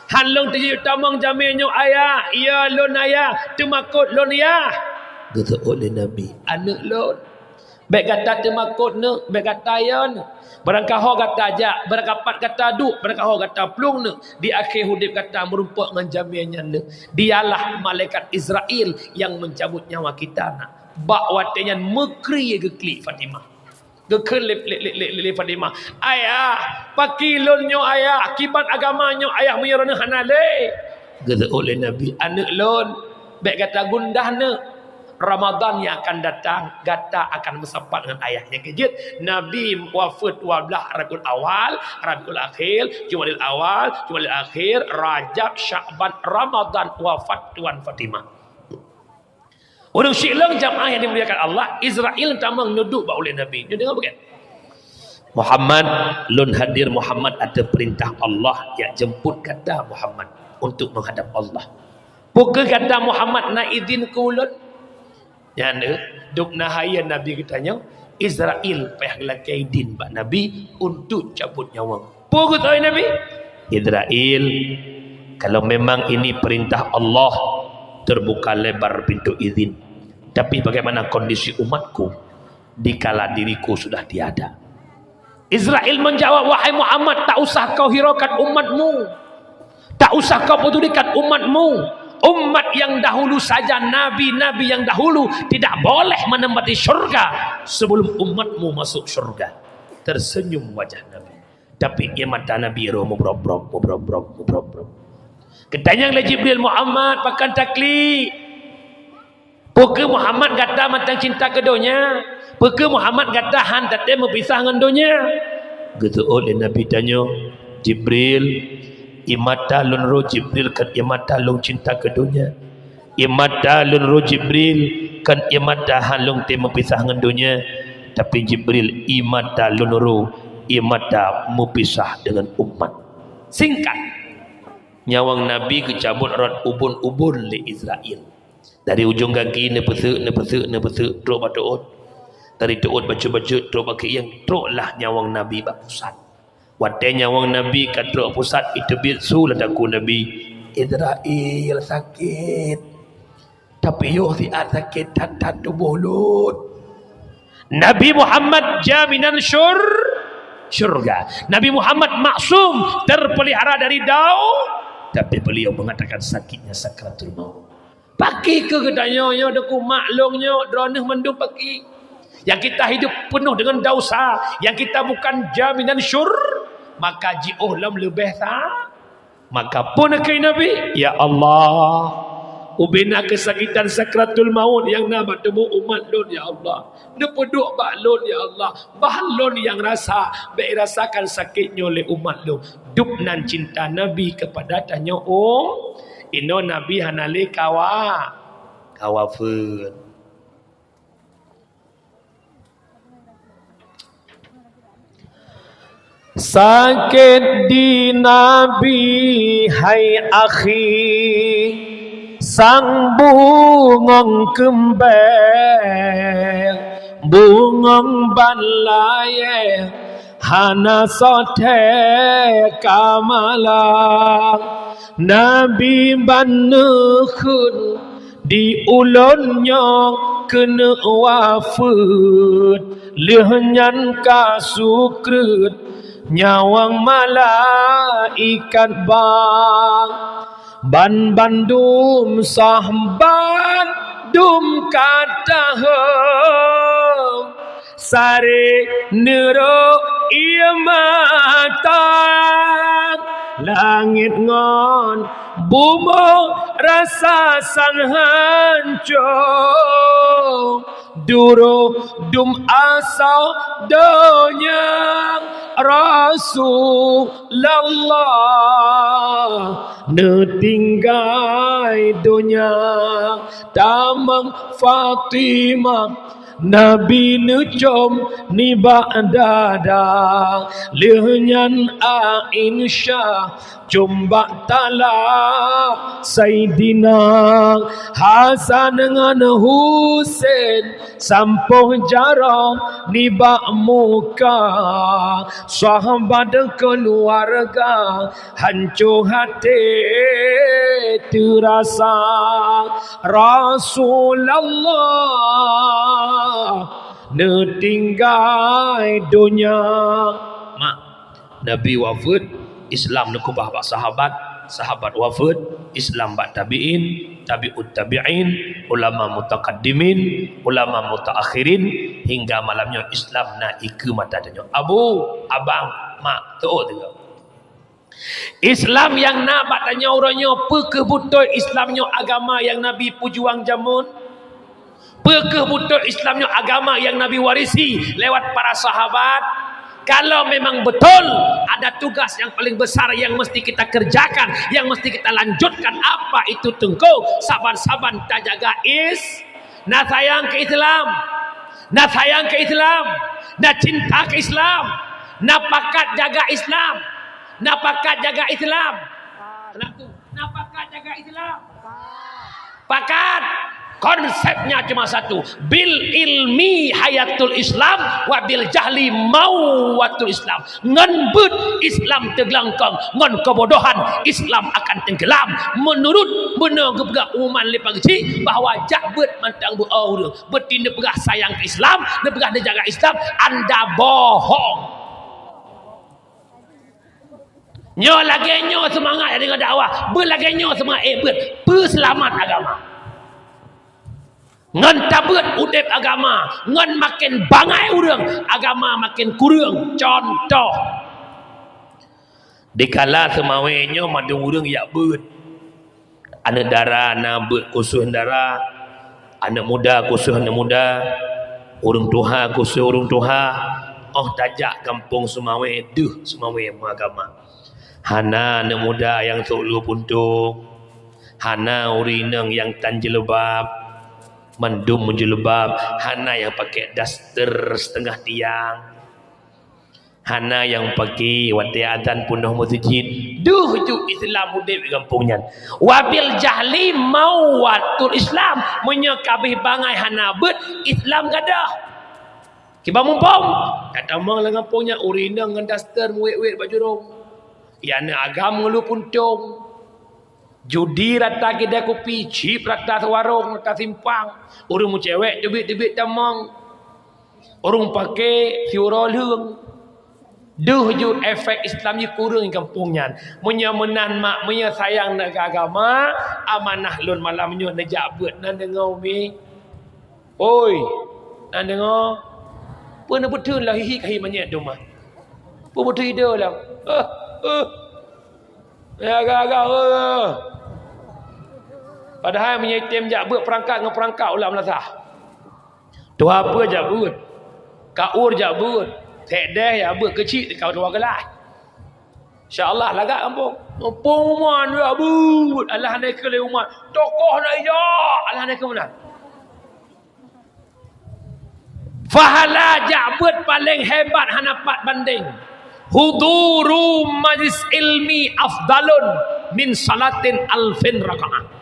halong terjadi tamang jamilnya ayah. Ya lon ayah temakut lon ya. Kata oleh Nabi anak lon. Baik kata temakut ne, baik kata ya ne. Barangkah ho kata ajak, barangkapat kata duk, barangkah ho kata plung ne. Di akhir hidup kata merumpak dengan jamilnya ne. Dialah malaikat Israel yang mencabut nyawa kita nak. Bak watenya mekri ke klik Fatimah. Gekel le Fatimah. Ayah, pakilonnya ayah, akibat agamanya ayah menyerana hanale. Kata oleh Nabi anak lon, baik kata gundah ne. Ramadan yang akan datang gata akan bersapat dengan ayahnya kejut. Nabi wafat 12 Rabiul Awal, Rabiul Akhir, Jumadil Awal, Jumadil Akhir, Rajab, Sya'ban, Ramadan wafat Tuan Fatimah. Orang Syilang jamaah yang dimuliakan Allah, Israel tamang nuduk ba oleh Nabi. Dia dengar bukan? Muhammad lun hadir Muhammad ada perintah Allah yang jemput kata Muhammad untuk menghadap Allah. Bukan kata Muhammad na izin ke ulun. Yang duk nahaya Nabi katanya Israel payah gelakai din bak Nabi untuk cabut nyawa. Pukul tahu Nabi Israel, kalau memang ini perintah Allah, terbuka lebar pintu izin. Tapi bagaimana kondisi umatku dikala diriku sudah tiada? Israel menjawab, wahai Muhammad, tak usah kau hiraukan umatmu, tak usah kau pedulikan umatmu. Umat yang dahulu saja, nabi-nabi yang dahulu tidak boleh menempati syurga sebelum umatmu masuk syurga. Tersenyum wajah Nabi. Tapi ia mata Nabi mubrok. Ketanya oleh Jibril, Muhammad pakan takli. Pukul Muhammad kata matang cinta keduanya. Pukul Muhammad kata han tate berpisah dengan dunia. Gitu oleh Nabi tanya, Jibril, imata lun ro Jibril kan imata lung cinta ke dunia. Imata lun ro Jibril kan imata halung te mempisah dengan dunia. Tapi Jibril imata lun ro imata mupisah dengan umat. Singkat, nyawang Nabi kecabut rat ubun-ubun le Israel. Dari ujung kaki nepesek truk batuot. Dari tuot baca-baca truk baki yang truk lah nyawang Nabi bak pusat. Watenya wang Nabi kata pusat itu bisu ladaku Nabi Israel sakit, tapi yo siat sakit tak tubuh lut. Nabi Muhammad jaminan syurga. Nabi Muhammad maksum terpelihara dari dau, tapi beliau mengatakan sakitnya sakratul maut. Paki ke kedanya yo deku maklumnya droneh mendung paki. Yang kita hidup penuh dengan dosa, yang kita bukan jaminan maka ji'uh lam lebih tak. Maka pun ke Nabi, ya Allah, ubina kesakitan sakratul maut yang nak bertemu umat lun ya Allah. Dia peduk bak lun ya Allah. Bah lun yang rasa, baik rasakan sakitnya oleh umat lun. Duk nan cinta Nabi kepada tanya ino Nabi hanale kawafun. Sakit di Nabi hai akhi, sang bungong kembang, bungong balai hana sote kamala. Nabi banukhun di ulonnya kena wafat, lehnyan kasukrut nyawang malaikat ban bandum sahban dum kata sare nero ia mata langit ngon bumo rasa san hancur duro dum asa donya Rasulullah netinggai dunia tamang Fatimah Nabi nucom ni ba'dada lehnya ain syah Cumbak talak Sayyidina Hasan dengan Husain Sampuh jarang nibak muka Sahabat keluarga hancur hati terasa Rasulullah netinggai dunia. Mak, Nabi wafat Islam nak kubah bak sahabat, sahabat wafat, Islam bak tabi'in, tabi'ut tabi'in, ulama mutaqaddimin, ulama mutaakhirin, hingga malamnya Islam nak iku mata dunia. Abu, abang, mak, tu tengok. Islam yang nak bak tanya orangnya, pekebutul Islamnya agama yang Nabi pujuang jamun. Pekebutul Islamnya agama yang Nabi warisi lewat para sahabat. Kalau memang betul ada tugas yang paling besar yang mesti kita kerjakan, yang mesti kita lanjutkan, apa itu tengku? Saban-saban tak jaga nak sayang ke Islam, nak sayang ke Islam, nak cinta ke Islam, nak pakat jaga Islam, nak pakat jaga Islam. Nak pakat jaga Islam. Pakat. Konsepnya cuma satu, bil ilmi hayatul Islam wa bil jahli mauwatul Islam. Ngan but Islam tergelangkang, ngan kebodohan Islam akan tenggelam. Menurut benar gepegah umuman lepang kecil bahawa jakbet mantang berorang betina pegah sayang ke Islam, nepegah dia jaga Islam, anda bohong. Nyo lagi nyo semangat dengan dakwah, berlagi nyo semangat perselamat agama. Ngan tabut udep agama, ngan makin bangai urang, agama makin kurang. Contoh, dikala semawanya madu urang yak beut, anak dara na beut kusuh dara, anak muda kusuh anak muda, urang tuha kusuh urang tuha. Oh tajak kampung semawe duh semawe agama. Hana anak muda yang solo puntung, hana urinang yang tanjelebab, mandum menjelebab, hana yang pakai daster setengah tiang, hana yang pakai wati adzan punah masjid. Duh ju Islam udip di kampungnya. Wabil jahli mauwatul Islam, menyekabih bangai hana bet Islam gadah. Kiba mumpung kata mang lah kampungnya urinang dengan daster muwek-wek baju rong. Ya na agam ngelu puntung. Judi rata kedai kopi, chip rata warung, rata simpang. Orang mu cewek debit-debit tamang. Orang pakai fiura leung. Duh ju efek Islam ni kurang kampungnya. Munya menan mak, munya sayang nak agama, amanah lun malamnya nejak bet nan dengar mi. Oi, nan dengar. Pun betul lah hihi kahi manyet tu mah. Pun betul ide lah. Ya agak-agak. Padahal menyetem jakbut perangkat dengan perangkat ulam lasah. Tu apa jakbut? Kaur jakbut. Tekdeh jakbut kecil kau dua gelas. Insya-Allah lagak kampung. Kampung man jakbut. Allah naik ke umat. Tokoh nak ya. Allah naik ke mana? Fahala jakbut paling hebat hanapat banding. Huduru majlis ilmi afdalun min salatin alfin rakaat.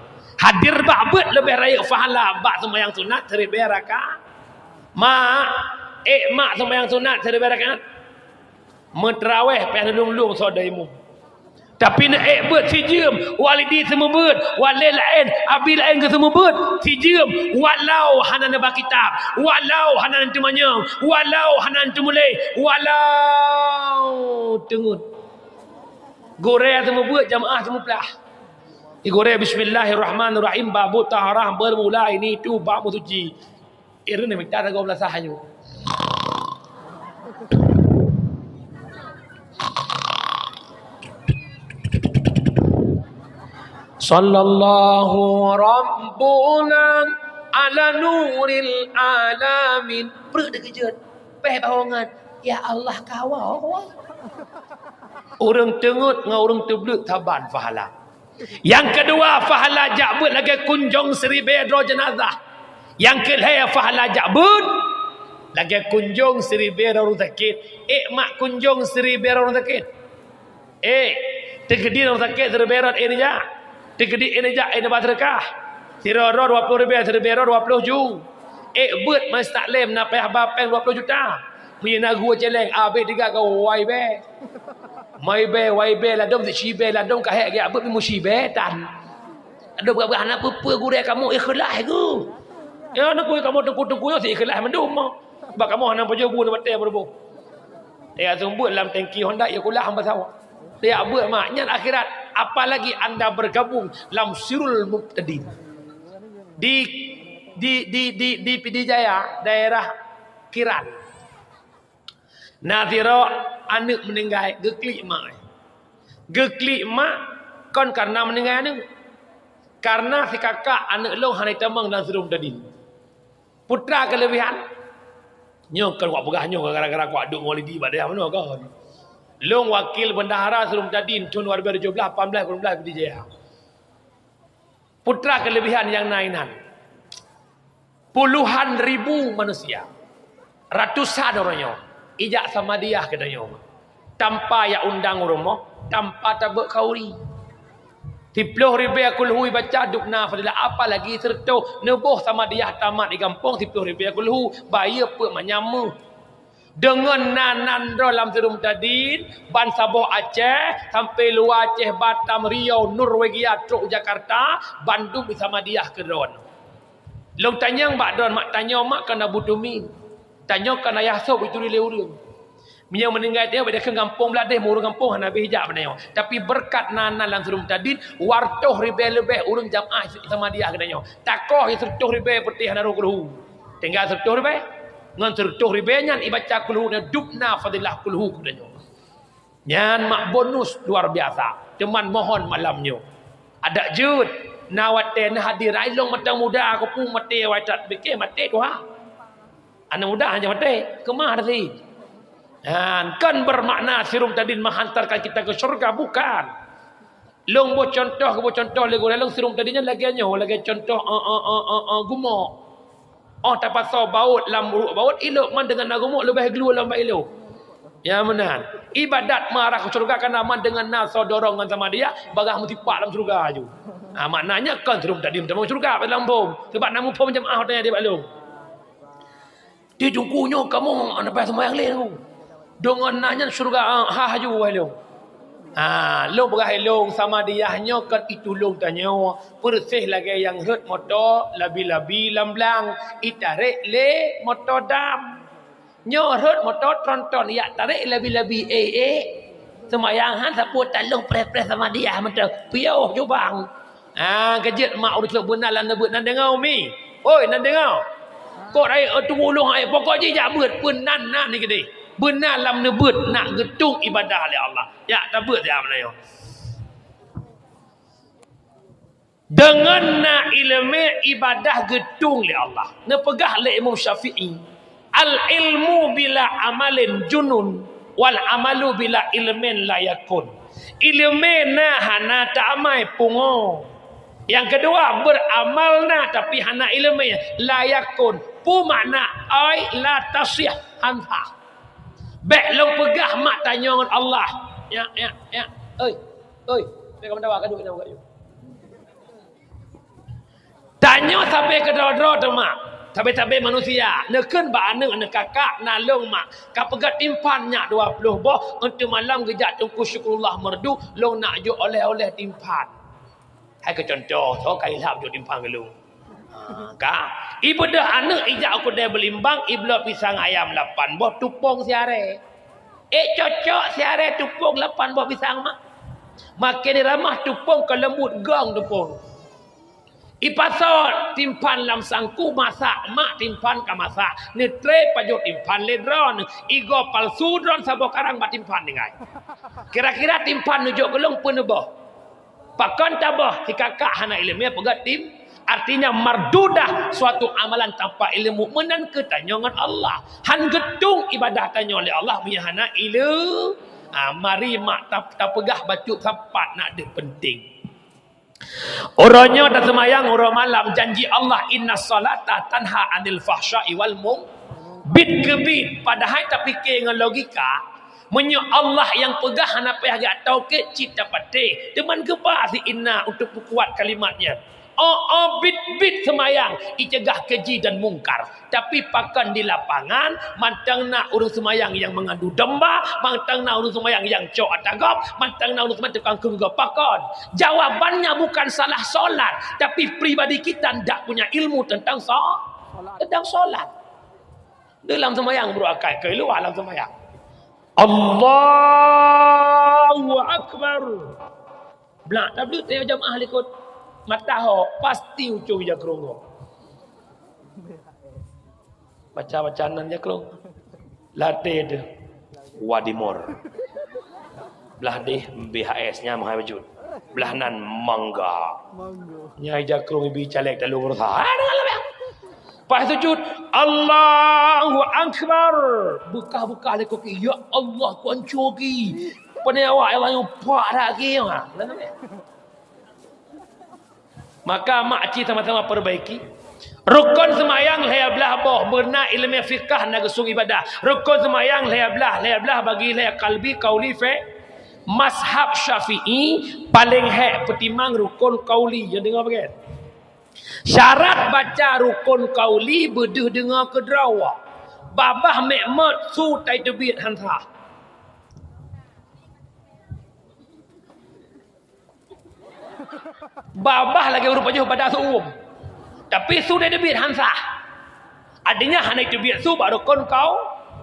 Hadir ba'bet lebih raya fahala bak sembahyang sunat 1000 rakaat. Mak sembahyang sunat 1000 rakaat. Metraweh peh lung-lung saudaimu. Tapi nak bet si jam walidi semua bet, walil lain, abi lain ke semua bet. Si jam walau hanan ba kitab, walau hanan temanya, walau hanan temulai, walau tengut. Goreng semua bet jamaah semua pelah. Digoreng bismillahirrahmanirrahim, babu taharah bermula ini tu babu suci. Ini minta tak kau belasah ayu. Sallallahu rabbuna ala nuril alamin. Perut dia kejut. Peh bawangan. Ya Allah kawal. Orang tengut dengan orang tebluk taban fahala. Yang kedua, fahala jakbut lagi kunjung 1000 jenazah. Yang kelai fahala jabun lagi kunjung seribu orang sakit. Mak kunjung seribu orang sakit. Tegedi orang sakit seribu orang ini ja. Tegedi ini ja ini batrekah. Siroro 20 ribu seribu 20 ju. Buat mas taklim nak payah bapeng 20 juta. Punya nagu celeng abe tiga kau wai be. Mai be wai be la dom si be la dom ka hek ya buat musibe tan. Ada buat anak apa gure kamu ikhlas ku. Ya nak kamu tunggu yo si ikhlas mendum. Bak kamu hang pajo bu nak batai berbu. Dia tumbuk dalam tangki Honda ya kulah hang pasau. Dia buat maknya akhirat apalagi anda bergabung dalam sirul muqtadin. Di Pidijaya daerah Kiran. Nadira anak meninggal geklik mak. Geklik mak kon karena meninggal ni. Karena si kakak anak long hanai tamang dan serum tadi. Putra kelebihan. Nyo kan wak pegah nyo gara-gara ku aduk maulidi pada mana kan. Long wakil bendahara serum tadi tahun 2017 18 Pidijaya. Putra kelebihan yang nainan. Puluhan ribu manusia. Ratusan orangnya. Ijak sama dia katanya. Tanpa ya undang rumah. Tanpa tabuk kauri. 10 ribu kulhu baca dukna fadilah. Apa lagi serta. Nebuh sama dia tamat di kampung. 10 ribu kulhu. Bayar pun menyamu. Dengan nanan dalam serum tadi. Ban Sabah Aceh. Sampai luar Aceh, Batam, Riau, Norwegia, Truk, Jakarta. Bandung bersama dia ke Ron. Long tanya mbak Don, mak tanya mak kena butumin. Tanya kena yasau itu dileu-leu. Minyak meninggal dia pada ke kampung beladeh murung kampung hana hijab benayo. Tapi berkat nana lan surum tadin wartoh ribe-lebe urang jamaah sama dia kenanya. Takoh sertoh ribe putih hana kulhu. Tinggal sertoh ribe. Ngan sertoh ribe nyan ibaca kulhu na dubna fadilah kulhu kenanya. Nyan mak bonus luar biasa. Cuman mohon malamnya. Ada jud nawate na hadir ai long matang muda aku pun mati wacat beke mati tu ha. Anak muda hanya mati. Kemah sih? Dan kan bermakna sirum tadi menghantarkan kita ke syurga bukan. Long bo contoh lego long sirum tadinya lagi contoh gumo. Tak pasal baut lam baut ilok man dengan gumo lebih gelu lam ilok. Ya benar. Ibadat marah ke syurga kan aman dengan nasa dorongan sama dia bagah mutipak dalam syurga aju. Maknanya kan sirum tadi macam syurga dalam bom. Sebab namu pom jemaah tanya dia balong. Dia tunggunya kamu anak pasal sembahyang lain. Dengan nanya syurga haju helong. Long berah long sama dia hanya kan itu long tanya persih lagi yang hut motor labi-labi lamblang itarik le motor dam. Nyo hut motor tronton ya tarik labi-labi semayang han saput talung pres-pres sama dia macam piau jubang. Kejut mak udah benar lan nebut nan dengau mi. Oi nan dengau. Kok ai tunggu long ai pokoknya jak beut pun nan ni gede. Benar lam nebut nak getung ibadah oleh Allah. Ya, tak beut ya mana yo. Dengan nak ilmu ibadah getung oleh Allah. Nepegah le Imam Syafi'i. Al ilmu bila amalin junun wal amalu bila ilmin la yakun. Ilmu na hana tak amai pungo. Yang kedua beramal na tapi hana ilmu la yakun. Pu makna ai la tasih hantah. Baik long pegah mak tanya dengan Allah. Ya. Oi. Dia kamu dah kaduk kita buka. Tanya sampai ke dodro tu mak. Sampai manusia. Neken ba anak kakak nalung mak. Ka pegat timpannya 20 boh untuk malam gejak tungku syukurullah merdu long nak jo oleh-oleh timpan. Hai ke contoh, so kai lap jo timpan gelung. Ibu dah anak ijak aku dah belimbang iblo pisang ayam 8 buah tupung siare. Cocok siare tupung 8 buah pisang mak. Makin ramah tupung ke lembut gong tupung. Ipasal timpan lam sangku masak mak timpan ka masak. Ni tre pajo timpan ledron. Igo palsu dron sabo karang bat timpan dengai. Kira-kira timpan nujuk gelung pun neboh. Pakon tabah si kakak hana ilmu pegat tim. Artinya mardudah suatu amalan tanpa ilmu menan ketanyangan Allah. Han getung ibadah tanya oleh Allah punya hana ilmu. Mari mak tak pegah bacuk sapat nak ada penting. Orangnya dah semayang orang malam, janji Allah inna salata tanha anil fahsya'i wal bit ke bit. Padahal tak fikir dengan logika, menyo Allah yang pegah hana payah agak tahu ke cita pate teman gebar si inna untuk kuat kalimatnya. Bit semayang icegah keji dan mungkar, tapi pakan di lapangan mantang nak urus semayang yang mengadu domba, mantang nak urus semayang yang cok atagop, mantang nak urus semayang tukang kegop pakan. Jawabannya bukan salah solat, tapi pribadi kita tidak punya ilmu tentang solat. Dalam semayang bro akai ke luar dalam semayang. Allahu Akbar. Belak tak belut ya jamaah likut mataho pasti ucung je kerungu. Baca-bacaan je kerung. Latih de Wadimor. Belah deh BHS-nya mahal wujud. Belah nan mangga. Nyai jakrung ibi calek dalu berusaha. Pas sujud Allahu Akbar. Buka-buka le koki. Ya Allah ku hancur ki. Pandai awak yang pak dak ki. Maka makcik sama-sama perbaiki. Rukun semayang laya belah boh berna ilmu fikah na gesung ibadah. Rukun semayang laya belah bagi laya kalbi kauli fe. Mazhab Syafi'i paling hak pertimang rukun kauli. Jangan dengar bagian. Syarat baca rukun kauli beduh dengar kedrawa. Babah mekmat su tai tebit hansa. Babah lagi rupanya pada suum. Tapi su tai tebit hansa. Adanya hanai tebit su baru rukun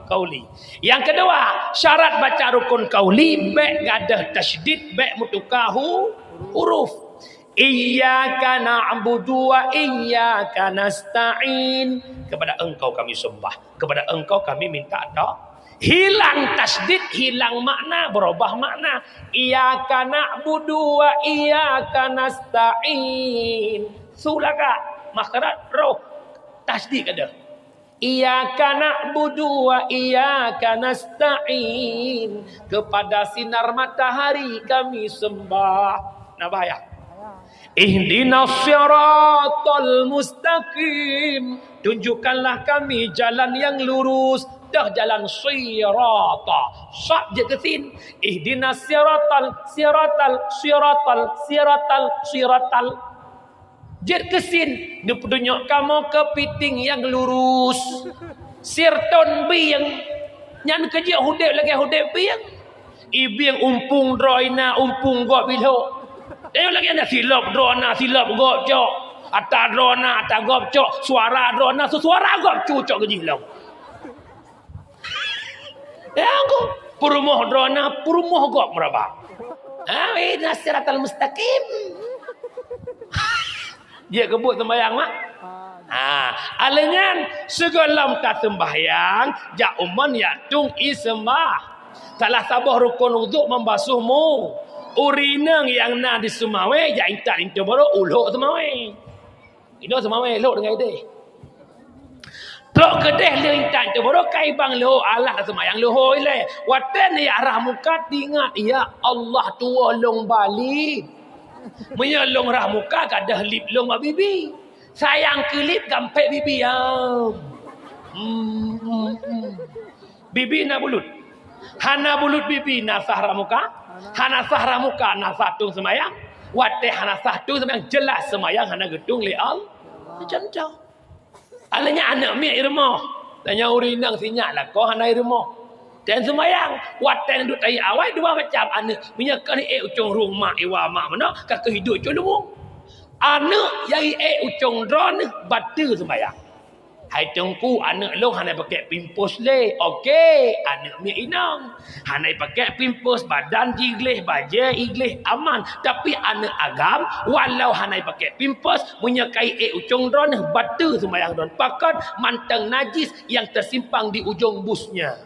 kauli. Yang kedua, syarat baca rukun kauli baik gadah tasydid baik mutukahu huruf. Iyyaka na'budu wa iyyaka nasta'in. Kepada engkau kami sembah, kepada engkau kami minta doa. Hilang tasydid, hilang makna, berubah makna. Iyyaka na'budu wa iyyaka nasta'in. Sulaka makhraj roh tasydid ada. Iyyaka na'budu wa iyyaka nasta'in. Kepada sinar matahari kami sembah. Nah bahaya. Ihdinas siratal mustaqim. Tunjukkanlah kami jalan yang lurus. Dah jalan sirata. Syak je kesin. Ihdinas siratal. Jet kesin. Dia tunjuk kamu kepiting yang lurus. Sirton biang. Nyan kerja hudep lagi hudep biang. Ibiang umpung droina umpung gok bilo. Tengok lagi ada silap drona, silap gop cok. Atas drona, atas gop cok. Suara drona, suara gop cucok ke jilau. Ya aku. Purumuh drona, purumuh gop berapa? Ihdinas siratal mustaqim. Dia kebut sembahyang mak. Alengan segala tak sembahyang, ja uman ya tung isembah. Salah sabah rukun wuduk membasuhmu. Urinang yang nak disumawe ya intat itu baru uluk semawe. Itu semawe uluk dengan itu. Tok kedeh le intat itu baru kai bang lo Allah semayang lo ile. Watan ya arah muka ingat ya Allah tua long balik. Menyolong rah muka kadah lip long bibi. Sayang kelip gampek bibi ya. Bibi na bulut. Hana bulut bibi nasah rah muka. Hana sahra muka nasah tung semayang. Wateh hana sah tung semayang jelas semayang hana gedung leal. Macam tu. Alanya anak mi irmah. Tanya urinang sinyak lah kau hana irmah. Dan semayang wateh duduk tai awal dua macam anak minyak ni ucung rumah iwa mak mana kak hidup ucung lumung. Anak yang ucung drone batu semayang. Hai tengku anak long hanai pakai pimpus le. Okey, anak mi inang. Hanai pakai pimpus badan iglih, baje iglih aman. Tapi anak agam walau hanai pakai pimpus menyekai ucung drone batu sembayang drone. Pakat mantang najis yang tersimpang di ujung busnya.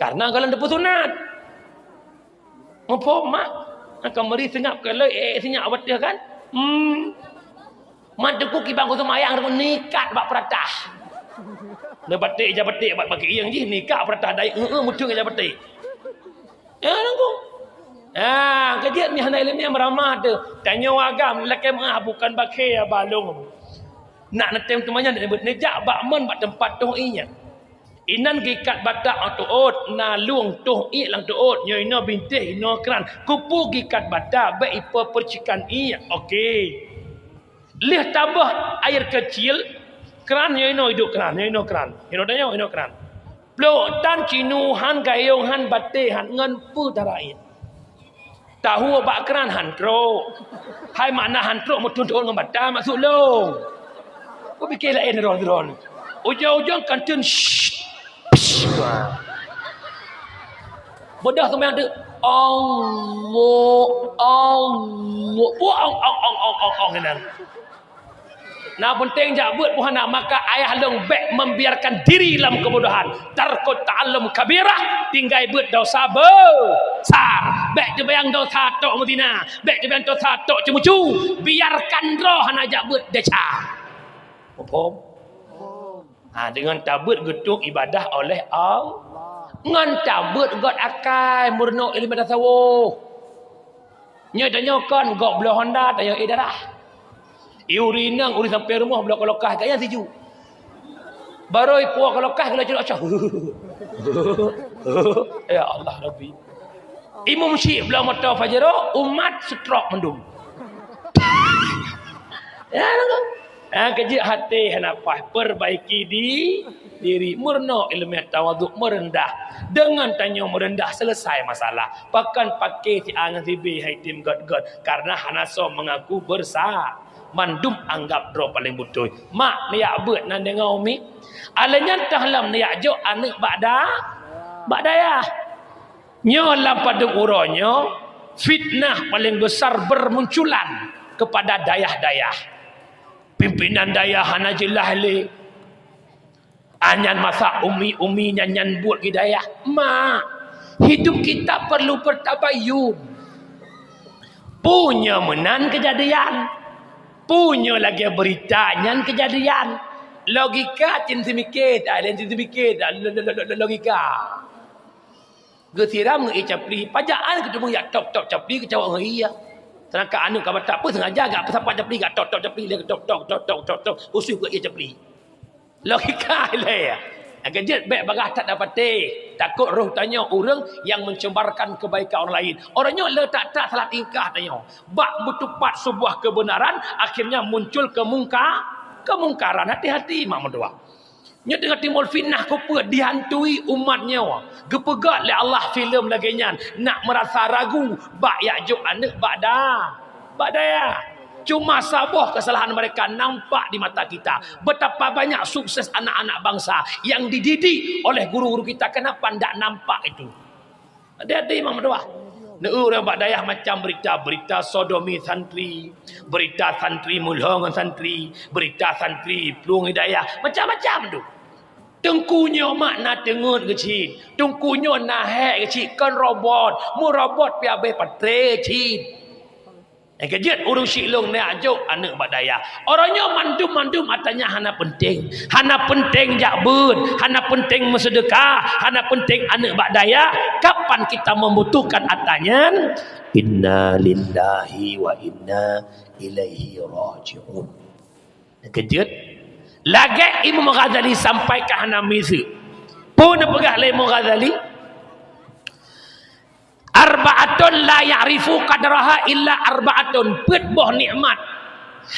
Karena kalau depu sunat. Apa mak? Akan meri senyap kalau senyap awak dia kan? Mantuku kibang ku semayang dengan nikat bak peratah. Dia batik je batik bak bagi yang je nikat peratah dai mutung je batik. Ya nangku. Kejut ni hana ilmu yang meramah tu. Tanya wagam lelaki mah bukan bakai balung. Nak netem temannya nak nejak bakmen bak tempat tu inya. Inan gikat badak tuot na luang tuh i lang tuot nyo ino bintih ino kran kupu gikat badak be ipo percikan i okey lih tabah air kecil kran nyo ino hidup kran nyo ino kran ino danyo ino kran plo tan cinuhan gayung han bate han ngan pu tarai tahu bak kran han tro hai makna han tro mutun tuot ngam badak masuk long ko pikir lain ron ujung-ujung kantun bodoh tu yang tu Allah nah penting jak buat puhana maka ayah long baik membiarkan diri dalam kebodohan tarkut ta'allum kabirah tinggai buat dosa besar baik tu bayang dosa tok mutina baik tu bayang dosa tok cemucu biarkan roh hana jak buat deca apa dengan tabut getuk ibadah oleh Allah. Ngan tabut god akai murno ilmu tasawuf. Nya tanya kan god belah Honda tanya darah. Urinang uri sampai rumah belah kolokah kaya siju. Baroi puak kolokah kala celak cah. Ya Allah Rabbi. Imam Syekh belah mata fajro umat stroke mendung. Ya Allah. Kejut hati henapah perbaiki diri murno ilmu tawaduk merendah dengan tanya merendah selesai masalah pakan pakai si angan si bi hai tim god karena hanaso mengaku bersa mandum anggap dro paling butuh mak niak beut nan dengan umi alanya tahlam niak jo anak bakdaya nyo lam pada uronyo fitnah paling besar bermunculan kepada dayah-dayah pimpinan daya hana jelah le anyan masa umi nyanyan buat hidayah mak hidup kita perlu bertabayun punya menan kejadian punya lagi berita nyan kejadian logika cin semikit dan cin semikit logika gesiram ngi capli pajaan ketemu ya tok capli ke cawak ngi ya Senangka anu kabar tak apa sengaja agak pesapa capli gak tok capli dia tok usuh ke capli. Logika dia. Agak baik bagah tak dapat takut roh tanya orang yang mencembarkan kebaikan orang lain. Orangnya letak tak salah tingkah tanya. Bak bertupat sebuah kebenaran akhirnya muncul kemungkaran. Hati-hati mak mendoa. Nya tengah timbul fitnah kupa dihantui umatnya. Gepegat oleh Allah filem lagi nyan. Nak merasa ragu. Bak yakjuk anak bak daya. Cuma sabah kesalahan mereka nampak di mata kita. Betapa banyak sukses anak-anak bangsa yang dididik oleh guru-guru kita. Kenapa tidak nampak itu? Hati-hati Imam Doa. Orang bak daya macam berita sodomi santri. Berita santri mulhongan santri. Berita santri pelung hidayah. Macam-macam tu. Tengkunya makna tengut kecil. Tengkunya nahek kecil. Kan robot. Mu robot pi habis patre kecil. Kejut urus silung ni ajuk anak badaya. Orangnya mandum atanya hana penting. Hana penting jakbun. Hana penting bersedekah. Hana penting anak badaya. Kapan kita membutuhkan atanya? Inna lillahi wa inna ilaihi raji'un. Kejut. Lagi Imam Ghazali sampai ke hana misi. Pun pegah le Imam Ghazali. Arba'atun la ya'rifu qadraha illa arba'atun. Pet boh nikmat.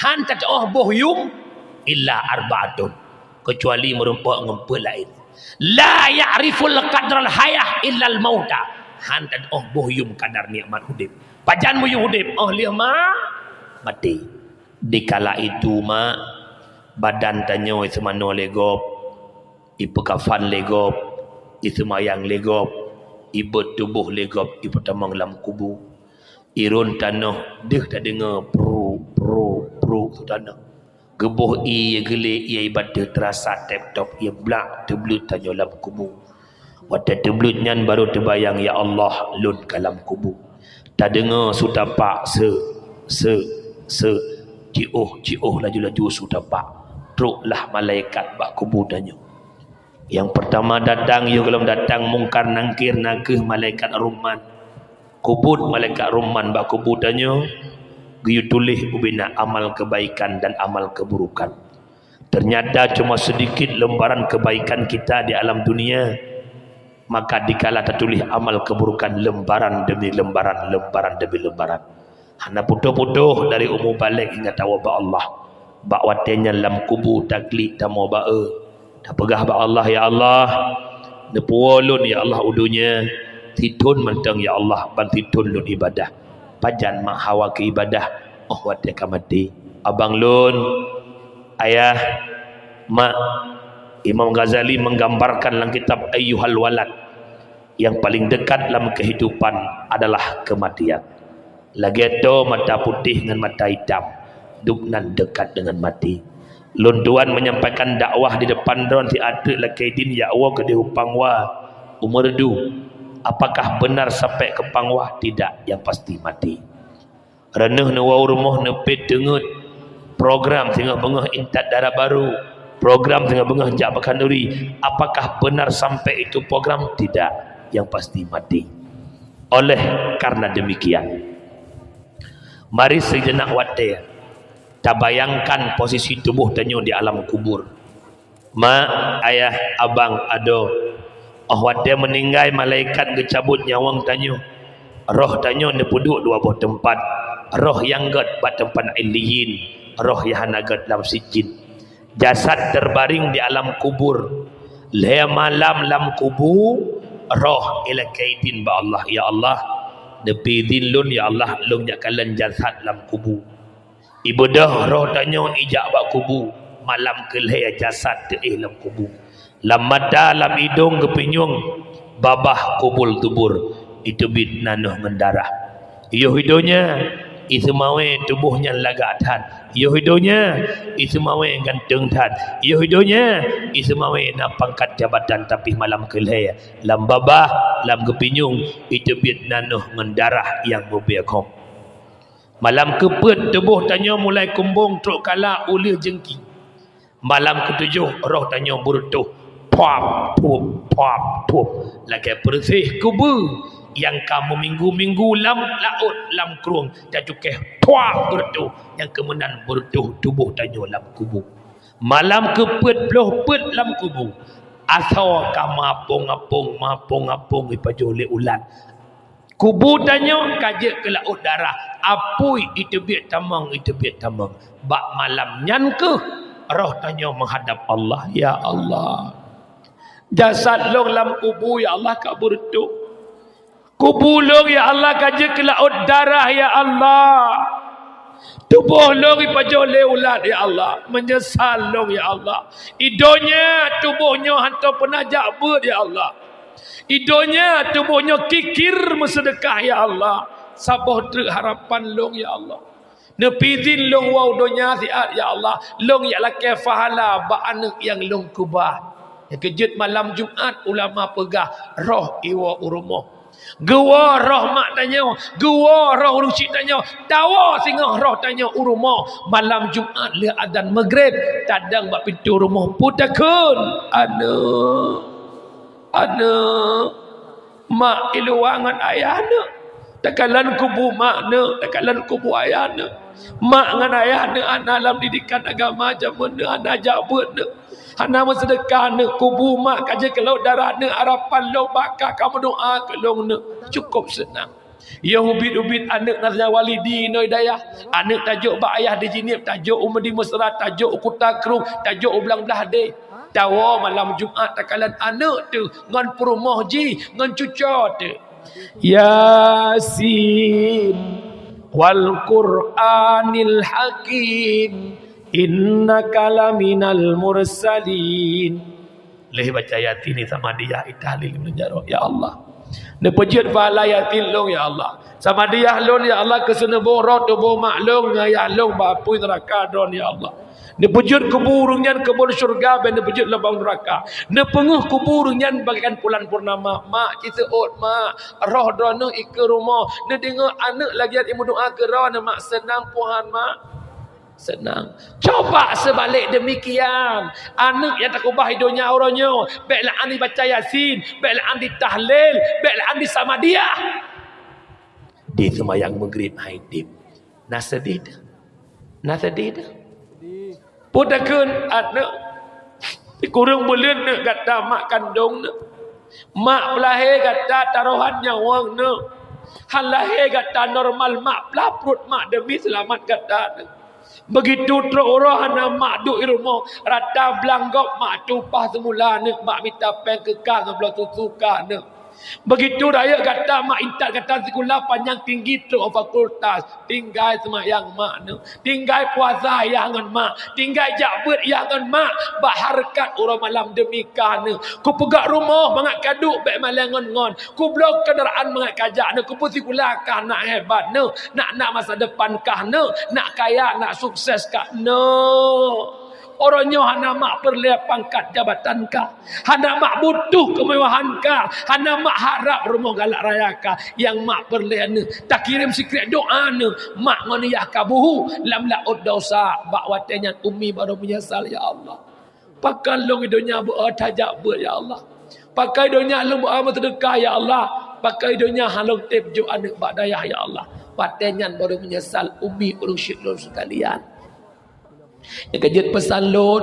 Han tak boh yung illa arba'atun. Kecuali merumpak ngempel lain. La ya'riful qadral hayah illa al-mauta. Han tak boh yung kadar nikmat hudip. Pajan mu yung hudip. Liah mati. Dikala itu badan tanya semano legop. Ipu kafan legop. Isumayang legop. Ibu tubuh legop ibu tamang lam kubu irun tanah deh tak dengar pro tu tanah gebuh ia gelik ia ibadah terasa tap-top ia blak teblut tanya lam kubu wata teblut nyan baru terbayang ya Allah lun kalam kubu tak dengar sutapak se ciuh laju sutapak truklah malaikat bak kubu tanya. Yang pertama datang, kalau datang mungkar nangkir nakeh malaikat Ruman. Kubut malaikat Rahman bak kubut tanya, "Giyu tulis ubina amal kebaikan dan amal keburukan." Ternyata cuma sedikit lembaran kebaikan kita di alam dunia, maka dikala tertulis amal keburukan lembaran demi lembaran, lembaran demi lembaran. Hana putuh-putuh dari umur balik hingga tahu ba Allah. Bak watenya lam kubur taklik tamo ba dah pegah ba Allah, ya Allah. Nepuolun ya Allah udunya. Titun mentang ya Allah ban titun lun ibadah. Pajan mak hawa ke ibadah. Oh watia kamati. Abang lun, ayah, mak, Imam Ghazali menggambarkan dalam kitab Ayyuhal Walad, yang paling dekat dalam kehidupan adalah kematian. Lagi itu mata putih dengan mata hitam, duknan dekat dengan mati. Lun tuan menyampaikan dakwah di depan dron si adik lakaidin ya Allah ke dihupangwa umur du. Apakah benar sampai ke pangwah? Tidak, yang pasti mati. Reneh ne wau rumah nepit dengut program tengah bengah intat darah baru, program tengah bengah jak bakanduri. Apakah benar sampai itu program? Tidak, yang pasti mati. Oleh karena demikian, mari sejenak wadah tak bayangkan posisi tubuh tanyo di alam kubur. Mak, ayah, abang, ado, wadah meninggal malaikat gecabut nyawang tanyo. Roh tanyo ne puduk dua buah tempat. Roh yang gat bat tempat illiyin, roh yang nagat dalam sijin. Jasad terbaring di alam kubur. Le malam lam kubur, roh ila kaidin ba Allah, ya Allah. Depi dilun ya Allah lung jakalan jasad dalam kubur. Ibadah roh tanyo ijak ba kubur. Malam keleh jasad teh dalam kubur. Lam mata lam hidung kepinyung babah kubul tubur. Itu bit nanuh mendarah. Iyo hidonya itu mawe tubuhnya lagak tan. Iyo hidonya itu mawe ganteng tan. Iyo hidonya itu mawe nak pangkat jabatan tapi malam keleh lam babah lam kepinyung itu bit nanuh mendarah yang mubiakom. Malam kepet tubuh tanya mulai kumbung truk kala ulir jengki. Malam ketujuh roh tanya bertuh pop pop pop pop lagi bersih kubur yang kamu minggu-minggu lam laut lam kerung dan juga pop bertuh yang kemudian bertuh tubuh tanya lam kubur. Malam kepet belah pet lam kubur asal kamapung-apung ipajole ulat. Kubur tanya kajak ke laut darah. Apui itu biak tamang, itu biak tamang. Bak malam nyanke roh tanya menghadap Allah, ya Allah. Jasad long lam kubur ya Allah kak bertuk. Kubur long ya Allah kajak ke laut darah ya Allah. Tubuh long ipajole ulat ya Allah. Menyesal long ya Allah. Idonya tubuhnya hantar penajak ber ya Allah. Idonya tubuhnya kikir bersedekah ya Allah. Sabah truk harapan long ya Allah. Nepidin long wau donya siat ya Allah. Long ya laki fahala ba anak yang long kubah. Yang kejut malam Jumaat ulama pegah roh iwa urumoh. Gewa roh mak tanya, gewa roh rucik tanya, tawa singgah roh tanya urumoh. Malam Jumaat le adzan maghrib tadang bak pintu rumah putakun. Anak mak iluangan ayah anak takalan kubu mak ne takalan kubu ayah ne mak ngan ayah ne anak dalam didikan agama jaman ne anak jabut ne anak bersedekah ne kubu mak kaje kalau darah ne harapan lo bakal kamu doa ke long ne cukup senang. Ya ubit-ubit anak naznya walidi no hidayah anak tajuk bak ayah di jinib tajuk umdi musra tajuk ukuta kerung tajuk ubelang belah deh. Tawa malam Jumaat takalan anak tu ngan perumah ji ngan cucu tu. Yasin wal Qur'anil Hakim innaka laminal mursalin. Leh baca ayat ini sama dia italil menjaro ya Allah. Ne pejut fala yatin long ya Allah. Sama dia lon ya Allah kesene borot bo maklong ya long bapui neraka don ya Allah. Ne pejut kuburunyan kebun syurga ben ne pejut lebang neraka. Ne penguh kuburunyan bagaikan bulan purnama. Mak kita ot mak roh dono ke rumah. Ne dengar anak lagi ibu doa ke roh ne mak senang puhan mak. Senang. Coba sebalik demikian. Anak yang tak ubah hidupnya orangnya. Baiklah andi baca Yasin, baiklah andi tahlil, baiklah andi sama dia. di semayang maghrib hai dip. Nak sedih dah. Nak sedih dah. Putakeun adna kurang bulan nak kata mak kandung nak. Mak belahir kata taruhan nyawang nak. Han lahir kata normal mak pelaprut mak demi selamat kata nak. Begitu teruk orang anak mak duk irmo rata belanggop mak tupah semula nak mak minta pen kekal belah suka nak. Begitu raya kata mak intat kata sekolah panjang tinggi teruk fakultas tinggal semayang mak nak. Tinggal puasa yang dengan mak. Tinggal jabat yang dengan mak. Baharkat orang malam demikian nak. Ku pegak rumah mangat kaduk baik malam ngon. Ku blok kenderaan mangat kajak nak. Ku pun sekolah kah nak hebat nak. Nak masa depan kah nak. Nak kaya nak sukses kah nak. Orangnya hana mak perlu pangkat jabatan kah. Hana mak butuh kemewahan kah. Hana mak harap rumah galak raya kah. Yang mak perlu ni. Tak kirim sikret doa ni. Mak ngoniyah kabuhu. Lam la'ud dosa. Bak watenya umi baru menyesal ya Allah. Pakai long hidupnya buat tajak buat ya Allah. Pakai hidupnya long buat sedekah ya Allah. Pakai hidupnya halong tepju anak bak dayah ya Allah. Watenya baru menyesal umi urusyid lor sekalian. Yang kejut pesan lon.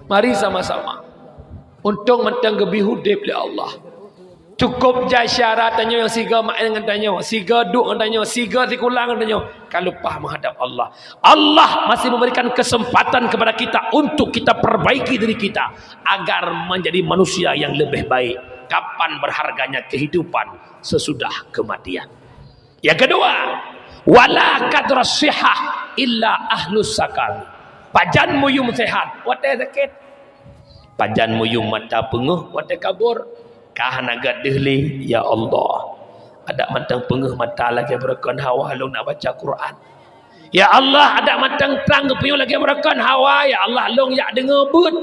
Mari sama-sama untung mentang gebi hudib li Allah. Cukup jai syarat tanya yang siga mak dengan tanya, siga duk dengan tanya, siga dikulang dengan tanya. Kalau pah menghadap Allah, Allah masih memberikan kesempatan kepada kita untuk kita perbaiki diri kita agar menjadi manusia yang lebih baik. Kapan berharganya kehidupan sesudah kematian. Yang kedua, wala kadra sihah illa ahlus sakal. Pajan muyum sehat wate sakit. Pajan muyum mata penguh wate kabur. Kah naga dehli ya Allah. Ada mantang penguh mata lagi berakan hawa long nak baca Quran. Ya Allah, ada mantang terang kepenyung lagi berakan hawa ya Allah long yak dengar but.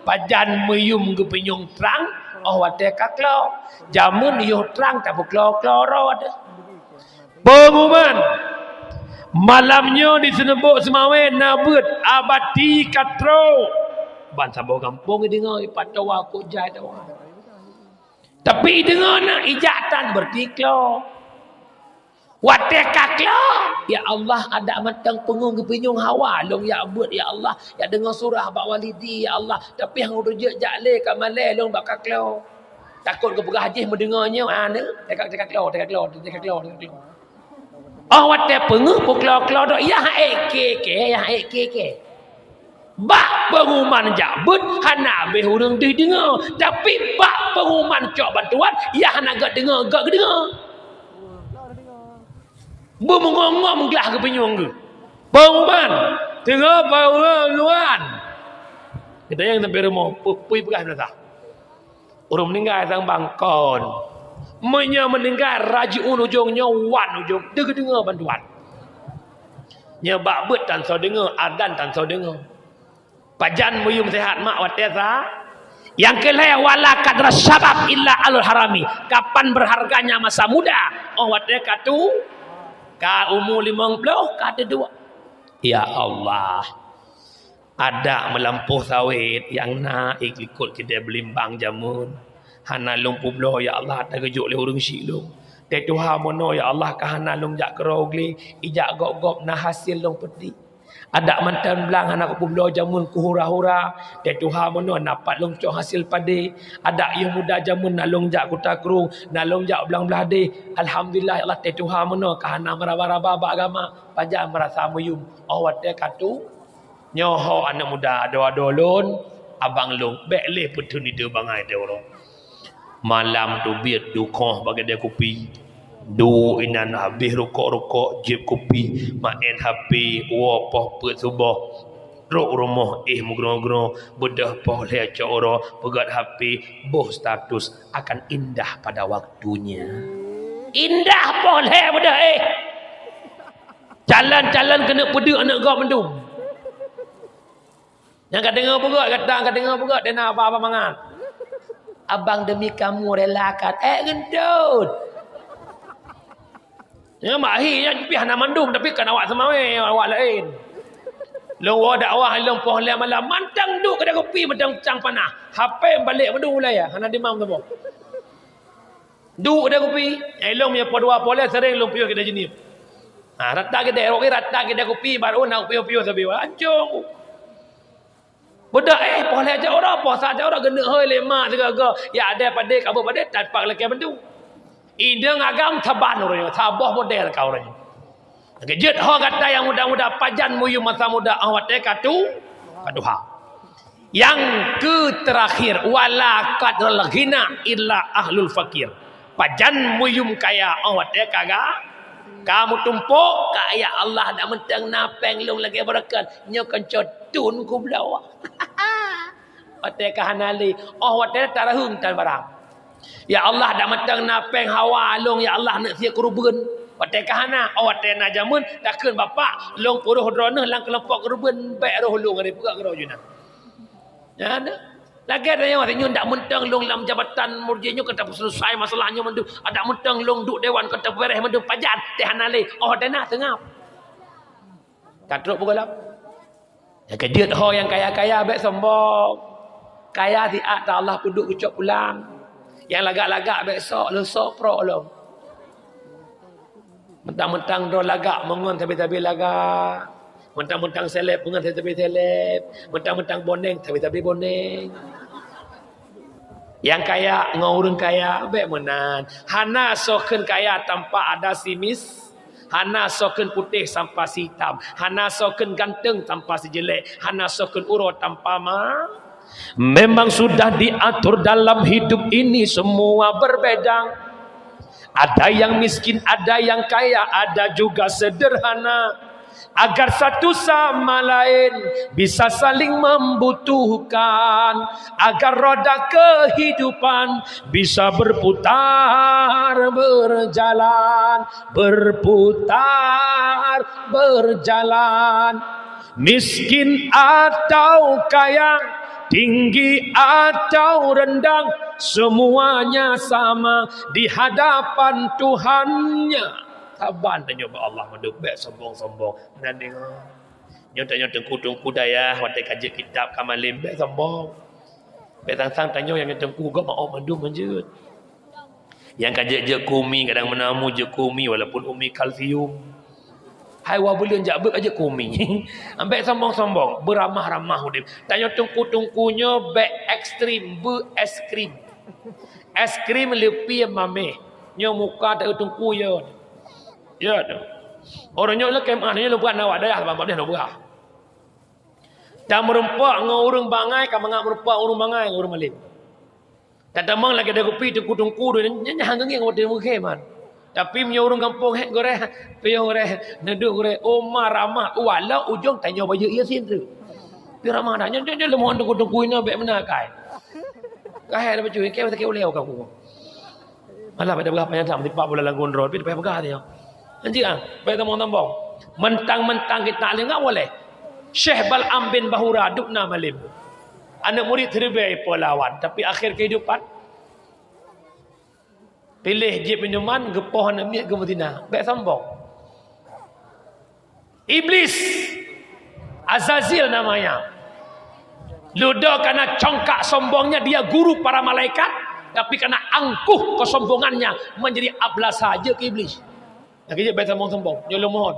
Pajan muyum kepenyung terang oh wate kaklau. Jamun yo terang tak berklau-klau ada. Pengumuman malamnya di senebuk semawe nabut abati katro ban sambung kampung dengar patawa aku jai tawa. Tapi dengar nak ijatan bertiklo. Wate kaklo. Ya Allah, ada matang pengung kepenyung hawa long ya abut ya Allah. Ya dengar surah bak walidi ya Allah. Tapi hang rujak jale kamale long bak kaklo. Takut ke pegah haji mendengarnya ana tekak-tekak klo. Oh wate penguh puklau-klau dok ya ke. Bak pengumuman jabut hana be hurung dengar. Tapi bak pengumuman cok bantuan ya hana gak dengar. Bermengong-ngong gelah ke penyung ke. Pengumuman tengah luan. Kita yang sampai rumah pui pegah dah. Orang meninggal sang bangkon. Meninggal rajiun ujungnya wan ujung dia dengar bantuan nyebab bet tan so dengar adan tan so dengar pajan muyum sehat mak watesa. Yang kelih wala kadra syabab illa alul harami. Kapan berharganya masa muda oh wate katu ka umur 50 ka ada 2. Ya Allah, ada melampuh sawit yang naik ikut kita belimbang jamun. Hana long publo ya Allah tak kejuk le urung silung. Te Tuhan mono ya Allah ka hana long jak kerogli ijak gok-gok nah hasil long peti. Ada mantan belang hana ku publo jamun ku hura-hura. Te Tuhan mono dapat long cok hasil padi. Ada yang muda jamun na long jak ku takrung, na long jak belang belade. Alhamdulillah ya Allah te Tuhan mono ka hana maraba-raba agama pajak merasa muyum. Oh wate katu nyoho anak muda ado-ado lon abang long bek putun ide bangai de orang. Malam tu biar dukoh bagi dia kopi. Du inan habis rokok-rokok jeb kopi. Main HP wapoh pet subuh. Rok rumah mugro-gro bedah poh le coro pegat HP boh status akan indah pada waktunya. Indah poh le bedah Jalan-jalan kena pedek anak gau mendum. Yang kat dengar pegat kata dengar pegat dia nak apa-apa mangat. Abang demi kamu relakan gendut. Ya mahi yang pihak nak mandum tapi kan awak semawe awak lain. Long wa dakwah long poh le malam mantang duk kedai kopi mantang cang panah. HP balik mandum mulai ya. Hana dimam tu. Duk dah kopi. Elong punya podua pole sering long piu kita jenis. Rata kita erok rata kita kopi baru nak piu-piu sabi. Ancung. Budak boleh aja orang puasa aja orang gena hoi lemak segala. Ya ada pada kamu pada tanpa lagi bendu. Ideng agam taban orangnya, tabah model kau orangnya. Kejut ho kata yang muda-muda pajan muyu masa muda awat kaduha. Yang terakhir wala qadral ghina illa ahlul fakir. Pajan muyum kaya awat kagak kamu tumpuk kaya Allah nak mentang napeng long lagi berakan nyokan cotun ku belawa. Ote kahanali awat tarahung tan barang. Ya Allah nak mentang napeng hawa long ya Allah nak sia kurubun. Ote kahana awat na jamun takun bapak long puruh drone lang kelompok kurubun baik roh long ari pegak roh juna. Ya ada. Lagi ada yang katanya tak mentang long dalam jabatan murjinya kata selesai masalahnya mendu. Ada mentang long duk dewan kata beres mendu pajan teh hanale. Oh dana tengap. Katruk pukul lap. Ya kejut ho yang kaya-kaya baik sombong. Kaya si tak Allah puduk ucap pulang. Yang lagak-lagak baik sok lesok pro long. Mentang-mentang do lagak mengon tapi-tapi lagak. Mentang-mentang seleb mengon tapi seleb. Mentang-mentang boneng tapi boneng. Yang kaya ngurung kaya baik menan. Hana soken kaya tanpa ada simis. Hana soken putih tanpa hitam. Hana soken ganteng tanpa si jelek. Hana soken urut tanpa ma. Memang sudah diatur dalam hidup ini semua berbeda. Ada yang miskin, ada yang kaya, ada juga sederhana. Agar satu sama lain bisa saling membutuhkan, agar roda kehidupan bisa berputar berjalan. Miskin atau kaya, tinggi atau rendah, semuanya sama di hadapan Tuhannya. Taban dan nyoba Allah mendubek sombong-sombong. Dan dengar. Nyoba tengku-tengku daya. Watai kaji kitab kamalim. Bek sombong. Bek sang-sang tanya yang tengku. Gak mau mendum menjut. Yang kaji je kumi. Kadang menamu je kumi. Walaupun umi kalsium. Hai wabulun jabuk aja kumi. Ambek sombong-sombong. Beramah-ramah. Tanya tengku-tengkunya. Bek ekstrim. Es krim. Es krim lebih mameh. Nyo muka tak tengku ya. Ya tu. Orangnya lah kemahnya lupa nawak dah bapak dia lupa. Dan merempak ngurung bangai kamu ngak merempak urung bangai ngurung malim. Dan tamang lagi ada kopi tengku-tengku dia nyah ngeng ngau dia mukheman. Tapi punya urung kampung hek goreh, piang goreh, neduk goreh, omar ramah, walau ujung tanya baju ia sin tu. Pi ramah dah dia lemah tengku-tengku ini baik benar kai. Kai dah baju ke tak ke oleh kau. Malah pada berapa yang tak tipak bola langgun road pi depan pegah dia. Anjing baik tambang-tambang. Mentang-mentang kita alim tak boleh. Syekh Bal'am bin Bahura dukna malim. Anak murid terbaik pelawan. Tapi akhir kehidupan. Pilih jib minuman. Gepoh ambil ke Madinah. Baik sambung. Iblis. Azazil namanya. Ludah kerana congkak sombongnya. Dia guru para malaikat. Tapi kerana angkuh kesombongannya. Menjadi ablas saja ke iblis. Nak kerja baik sombong-sombong. Nyolong mohon.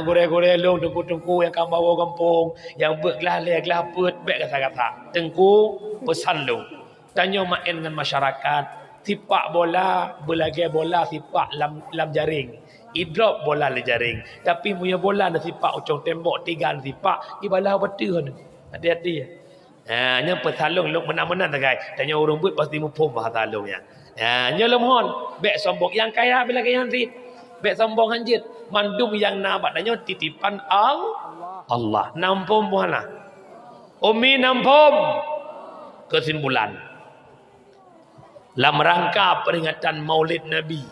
Gore-gore long tengku-tengku yang kamu bawa kampung. Yang bergelah-gelah put. Baik kata-kata. Tengku pesan lu. Tanya main dengan masyarakat. Tipak bola. Berlagai bola tipak lam jaring. Idrop bola le jaring. Tapi punya bola nak tipak ucung tembok. Tiga tipak. Ibalah betul. Hati-hati ya. Nya pesalung lu menang-menang tak guys. Tanya orang buat pasti mupum bahasa salungnya. Nyolong mohon. Baik sombong. Yang kaya bila kaya nanti. Baik sombong hanjit. Mandum yang nabat. Nanya titipan Allah. Nampum buahlah. Umi nampum. Kesimpulan. Dalam rangka peringatan maulid Nabi.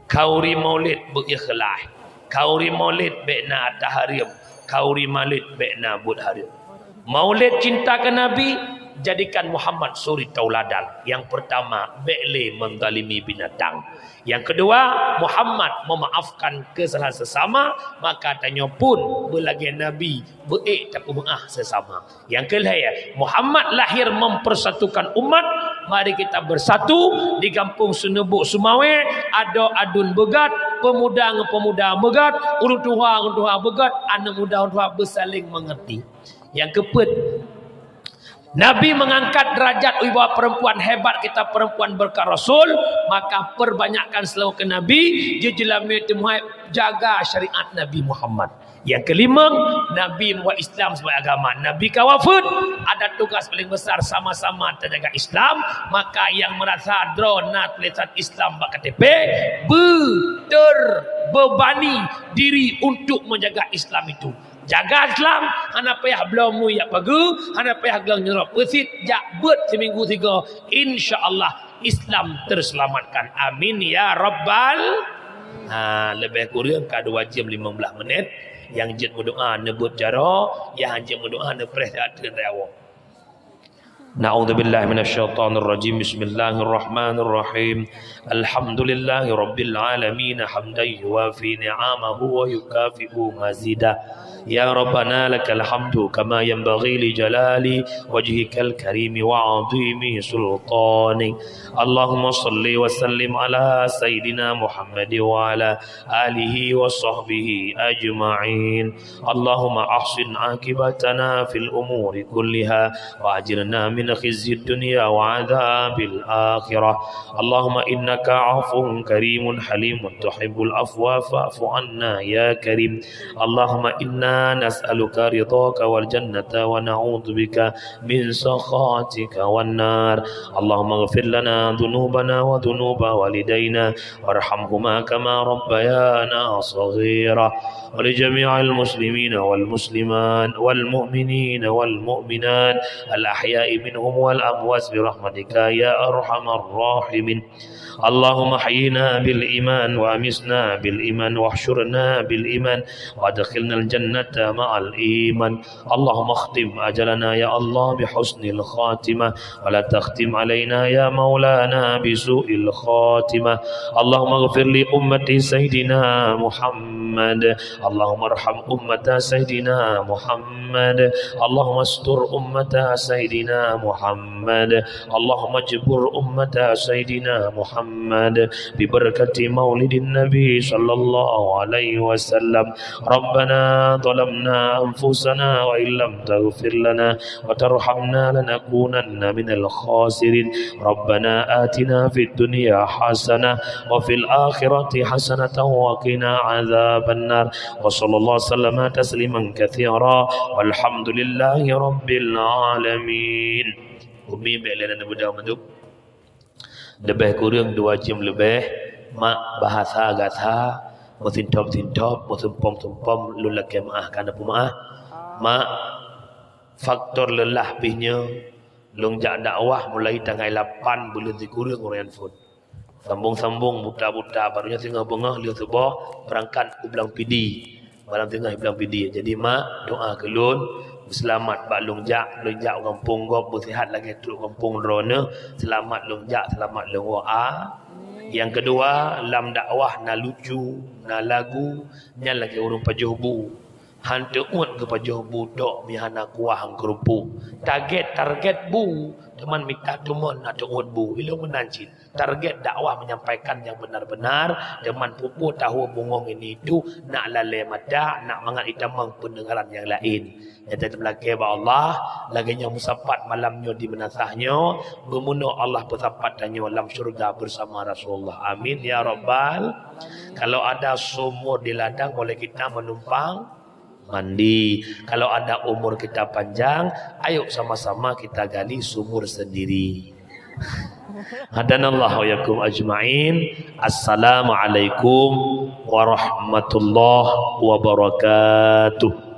Kauri maulid berikhlas. Kauri maulid bekna taharim. Kauri maulid bekna budharim. Maulid cinta ke Nabi. Jadikan Muhammad suri tauladan. Yang pertama, be'le menzalimi binatang. Yang kedua, Muhammad memaafkan kesalahan sesama. Maka tanya pun berlagi Nabi be'ik tak umaah sesama. Yang kelima, Muhammad lahir mempersatukan umat. Mari kita bersatu di kampung Senebuk Sumawe. Ada adun begat, pemuda dengan pemuda begat, urut tuha begat, anak muda urut tuha bersaling mengerti. Yang keempat, Nabi mengangkat derajat wibawa perempuan hebat kita perempuan berkat Rasul, maka perbanyakkan selawat ke Nabi, jaga syariat Nabi Muhammad. Yang kelima, Nabi membuat Islam sebagai agama. Nabi kawafud ada tugas paling besar sama-sama terjaga Islam, maka yang merasa drona tulisan Islam bak KTP terbebani diri untuk menjaga Islam itu. Jaga Islam, hana payah belum ya pagi, hana payah gelang nyerap pesit, jak bet seminggu 3, insya-Allah Islam terselamatkan. Amin ya rabbal. Lebih kurang ke 2 jam 15 minit. Yang jet berdoa nebut jara, yang jet berdoa nepres ada rewa. Na'udzubillahi minasyaitonir rajim. Bismillahirrahmanirrahim. Alhamdulillahi rabbil alamin hamdan yuwafi ni'amahu wa yukafi'u mazidah. Ya Rabbana lakal hamdu kama yanbaghi li jalali wajhikal karim wa 'azimi sultanik. Allahumma salli wa sallim ala sayyidina Muhammad wa ala alihi wa sahbihi ajma'in. Allahumma ahsin akibatana fil umuri kulliha wa ajirna min khizyi dunya wa 'adzabil akhirah. Allahumma innaka 'afuwun karimun halimun tuhibbul afwa fa'fu 'anna ya karim. Allahumma inna nas'aluka ridhaka wal jannata wa na'udzu bika min sakhatika wan nar. Allahumma ighfir lana dhunubana wa dhunuba walidayna warhamhuma kama rabbayana shaghira. Wa li jami'il muslimina wal muslimat wal mu'minina wal mu'minat al ahya'i minhum wal amwat bi rahmatika ya arhamar rahimin. Allahumma hayyina bil iman wa amisna bil iman wa ahsyurna bil iman wa adkhilna al jannata ma'al iman. Allahumma akhtim ajalana ya Allah bi husnil khatimah wa la takhtim alaina ya maulana bi su'il khatimah. Allahumma ighfir li ummati sayyidina Muhammad. Allahumma arham ummata sayyidina Muhammad. Allahumma astur ummata sayyidina Muhammad. Allahumma jibur ummata sayyidina Muhammad bi barakati maulidin nabi sallallahu alaihi wasallam. Rabbana zalamna anfusana wa illam taghfir lana wa tarhamna lanakunanna minal khasirin. Rabbana atina fid dunya hasanah wa fil akhirati hasanatan wa qina adzaban nar. Wa sallallahu sallama tasliman katsira walhamdulillahi rabbil alamin. Umi belana budak manduk lebih kurang 2 jam lebih mak bahasa gatha musim top musim pom lulak maah kana pemaah mak faktor lelah pihnya longjak dakwah mulai tanggal 8 bulan 3 orang phone sambung buta barunya tengah bengah lihat sebah berangkat ke belang pidi malam tengah belang pidi. Jadi mak doa kelun selamat bak longjak kampung gop bersihat lagi tu kampung rona selamat longjak selamat lengwa. Yang kedua lam dakwah na lucu na lagu nya lagi urung pajohbu hantu ut ke pajohbu dok mihana kuah hang kerupu target bu teman minta tumon atau ut bu ilu menancin target dakwah menyampaikan yang benar-benar teman pupu tahu bungong ini itu nak lalai mata nak mangat itamang pendengaran yang lain. Yang tadi belakang ba Allah laginya musapat malamnya di menasahnya bermuno Allah bersapatannya dalam syurga bersama Rasulullah. Amin ya rabbal. Kalau ada sumur di ladang boleh kita menumpang mandi. Kalau ada umur kita panjang, ayo sama-sama kita gali sumur sendiri. Hadanallahu wa yakum ajma'in. Assalamualaikum warahmatullahi wabarakatuh.